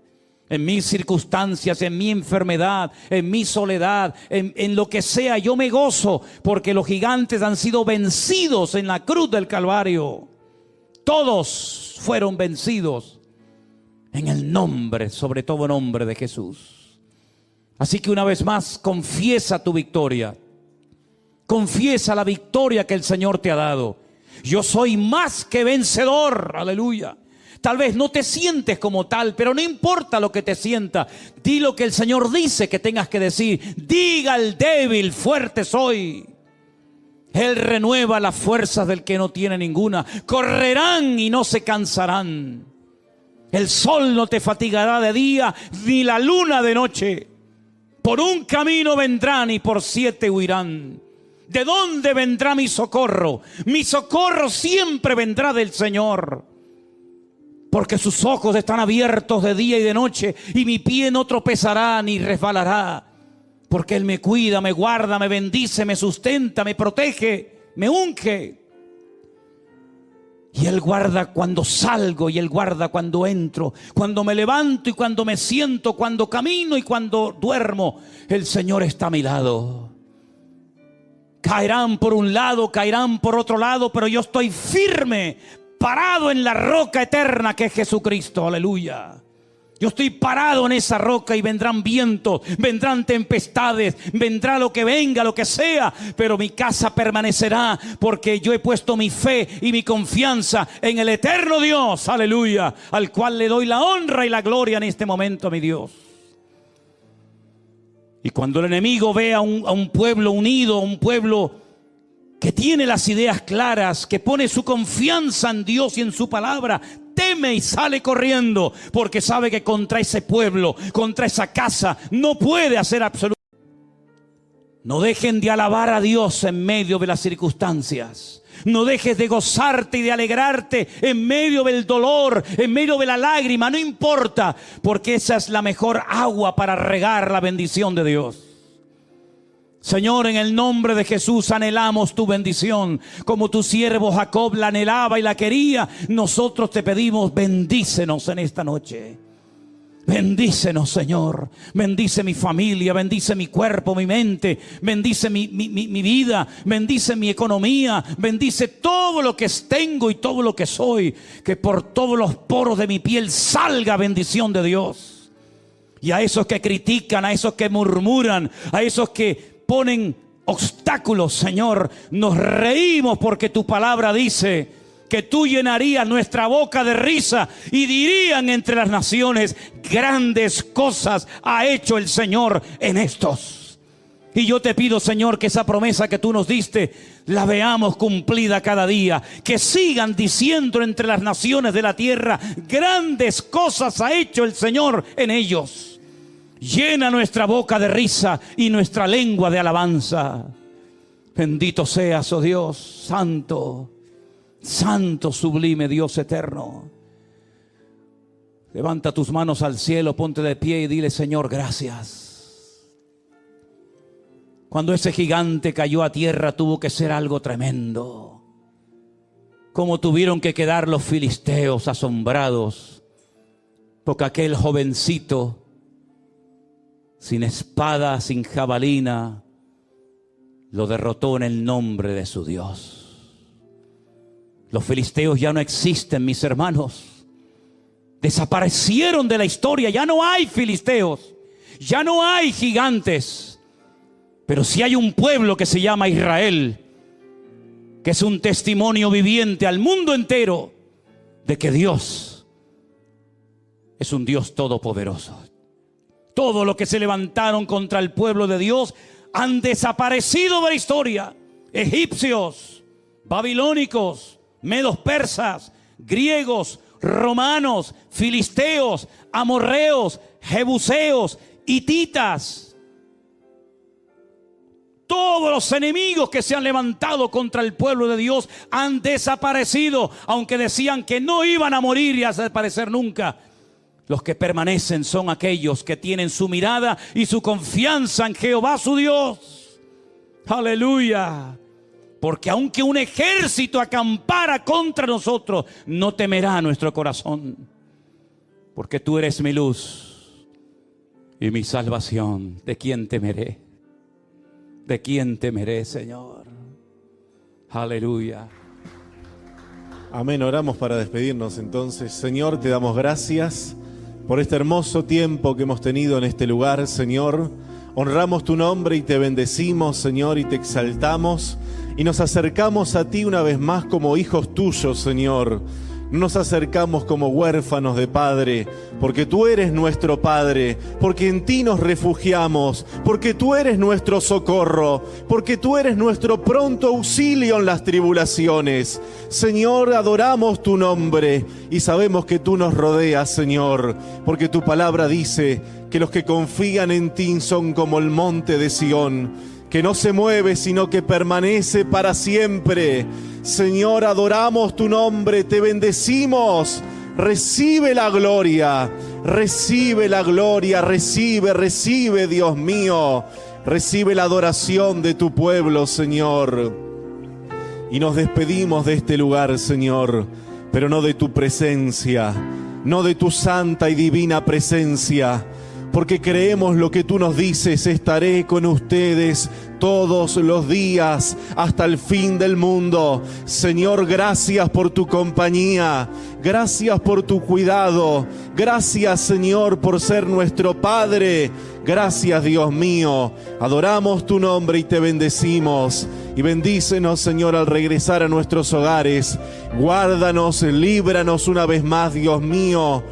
En mis circunstancias, en mi enfermedad, en mi soledad, en lo que sea, yo me gozo porque los gigantes han sido vencidos en la cruz del Calvario. Todos fueron vencidos en el nombre, sobre todo nombre de Jesús. Así que una vez más, confiesa tu victoria. Confiesa la victoria que el Señor te ha dado. Yo soy más que vencedor, aleluya. Tal vez no te sientes como tal, pero no importa lo que te sienta. Di lo que el Señor dice que tengas que decir. Diga al débil, fuerte soy. Él renueva las fuerzas del que no tiene ninguna. Correrán y no se cansarán. El sol no te fatigará de día, ni la luna de noche. Por un camino vendrán y por 7 huirán. ¿De dónde vendrá mi socorro? Mi socorro siempre vendrá del Señor. Porque sus ojos están abiertos de día y de noche, y mi pie no tropezará ni resbalará. Porque Él me cuida, me guarda, me bendice, me sustenta, me protege, me unge. Y Él guarda cuando salgo y Él guarda cuando entro, cuando me levanto y cuando me siento, cuando camino y cuando duermo. El Señor está a mi lado. Caerán por un lado, caerán por otro lado, pero yo estoy firme, parado en la roca eterna que es Jesucristo. Aleluya. Yo estoy parado en esa roca y vendrán vientos, vendrán tempestades, vendrá lo que venga, lo que sea, pero mi casa permanecerá porque yo he puesto mi fe y mi confianza en el eterno Dios, aleluya, al cual le doy la honra y la gloria en este momento, mi Dios. Y cuando el enemigo ve a un pueblo unido, a un pueblo que tiene las ideas claras, que pone su confianza en Dios y en su palabra, teme y sale corriendo, porque sabe que contra ese pueblo, contra esa casa, no puede hacer absolutamente. No dejen de alabar a Dios en medio de las circunstancias. No dejes de gozarte y de alegrarte en medio del dolor, en medio de la lágrima, no importa, porque esa es la mejor agua para regar la bendición de Dios. Señor, en el nombre de Jesús anhelamos tu bendición, como tu siervo Jacob la anhelaba y la quería. Nosotros te pedimos, bendícenos en esta noche. Bendícenos, Señor. Bendice mi familia, bendice mi cuerpo, mi mente, bendice mi vida, bendice mi economía, bendice todo lo que tengo y todo lo que soy. Que por todos los poros de mi piel salga bendición de Dios. Y a esos que critican, a esos que murmuran, a esos que ponen obstáculos, Señor, nos reímos porque tu palabra dice que tú llenarías nuestra boca de risa y dirían entre las naciones, grandes cosas ha hecho el Señor en estos. Y yo te pido, Señor, que esa promesa que tú nos diste la veamos cumplida cada día, que sigan diciendo entre las naciones de la tierra, grandes cosas ha hecho el Señor en ellos. Llena nuestra boca de risa y nuestra lengua de alabanza. Bendito seas, oh Dios, santo, santo, sublime Dios eterno. Levanta tus manos al cielo, ponte de pie y dile, Señor, gracias. Cuando ese gigante cayó a tierra tuvo que ser algo tremendo. Como tuvieron que quedar los filisteos asombrados, porque aquel jovencito sin espada, sin jabalina, lo derrotó en el nombre de su Dios. Los filisteos ya no existen, mis hermanos. Desaparecieron de la historia. Ya no hay filisteos, ya no hay gigantes. Pero sí hay un pueblo que se llama Israel, que es un testimonio viviente al mundo entero de que Dios es un Dios todopoderoso. Todo lo que se levantaron contra el pueblo de Dios han desaparecido de la historia. Egipcios, babilónicos, medos persas, griegos, romanos, filisteos, amorreos, jebuseos, hititas. Todos los enemigos que se han levantado contra el pueblo de Dios han desaparecido, aunque decían que no iban a morir y a desaparecer nunca. Los que permanecen son aquellos que tienen su mirada y su confianza en Jehová su Dios. Aleluya. Porque aunque un ejército acampara contra nosotros, no temerá nuestro corazón. Porque tú eres mi luz y mi salvación. ¿De quién temeré? ¿De quién temeré, Señor? Aleluya.
Amén. Oramos para despedirnos entonces. Señor, te damos gracias por este hermoso tiempo que hemos tenido en este lugar, Señor. Honramos tu nombre y te bendecimos, Señor, y te exaltamos. Y nos acercamos a ti una vez más como hijos tuyos, Señor. Nos acercamos como huérfanos de Padre, porque tú eres nuestro Padre, porque en ti nos refugiamos, porque tú eres nuestro socorro, porque tú eres nuestro pronto auxilio en las tribulaciones. Señor, adoramos tu nombre y sabemos que tú nos rodeas, Señor, porque tu palabra dice que los que confían en ti son como el monte de Sión, que no se mueve, sino que permanece para siempre. Señor, adoramos tu nombre, te bendecimos. Recibe la gloria, recibe la gloria, recibe, Dios mío. Recibe la adoración de tu pueblo, Señor. Y nos despedimos de este lugar, Señor, pero no de tu presencia, no de tu santa y divina presencia, porque creemos lo que tú nos dices: estaré con ustedes todos los días hasta el fin del mundo. Señor, gracias por tu compañía, gracias por tu cuidado, gracias, Señor, por ser nuestro Padre. Gracias, Dios mío, adoramos tu nombre y te bendecimos. Y bendícenos, Señor, al regresar a nuestros hogares. Guárdanos, líbranos una vez más, Dios mío,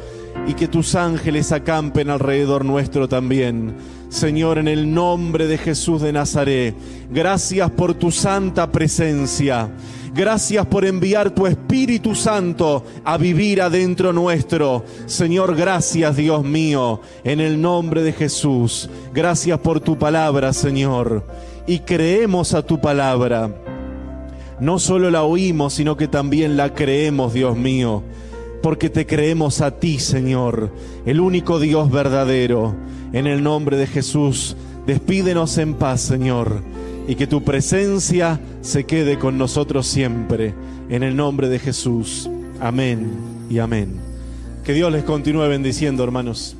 y que tus ángeles acampen alrededor nuestro también. Señor, en el nombre de Jesús de Nazaret, gracias por tu santa presencia. Gracias por enviar tu Espíritu Santo a vivir adentro nuestro. Señor, gracias, Dios mío, en el nombre de Jesús. Gracias por tu palabra, Señor. Y creemos a tu palabra. No solo la oímos, sino que también la creemos, Dios mío. Porque te creemos a ti, Señor, el único Dios verdadero. En el nombre de Jesús, despídenos en paz, Señor, y que tu presencia se quede con nosotros siempre. En el nombre de Jesús. Amén y amén. Que Dios les continúe bendiciendo, hermanos.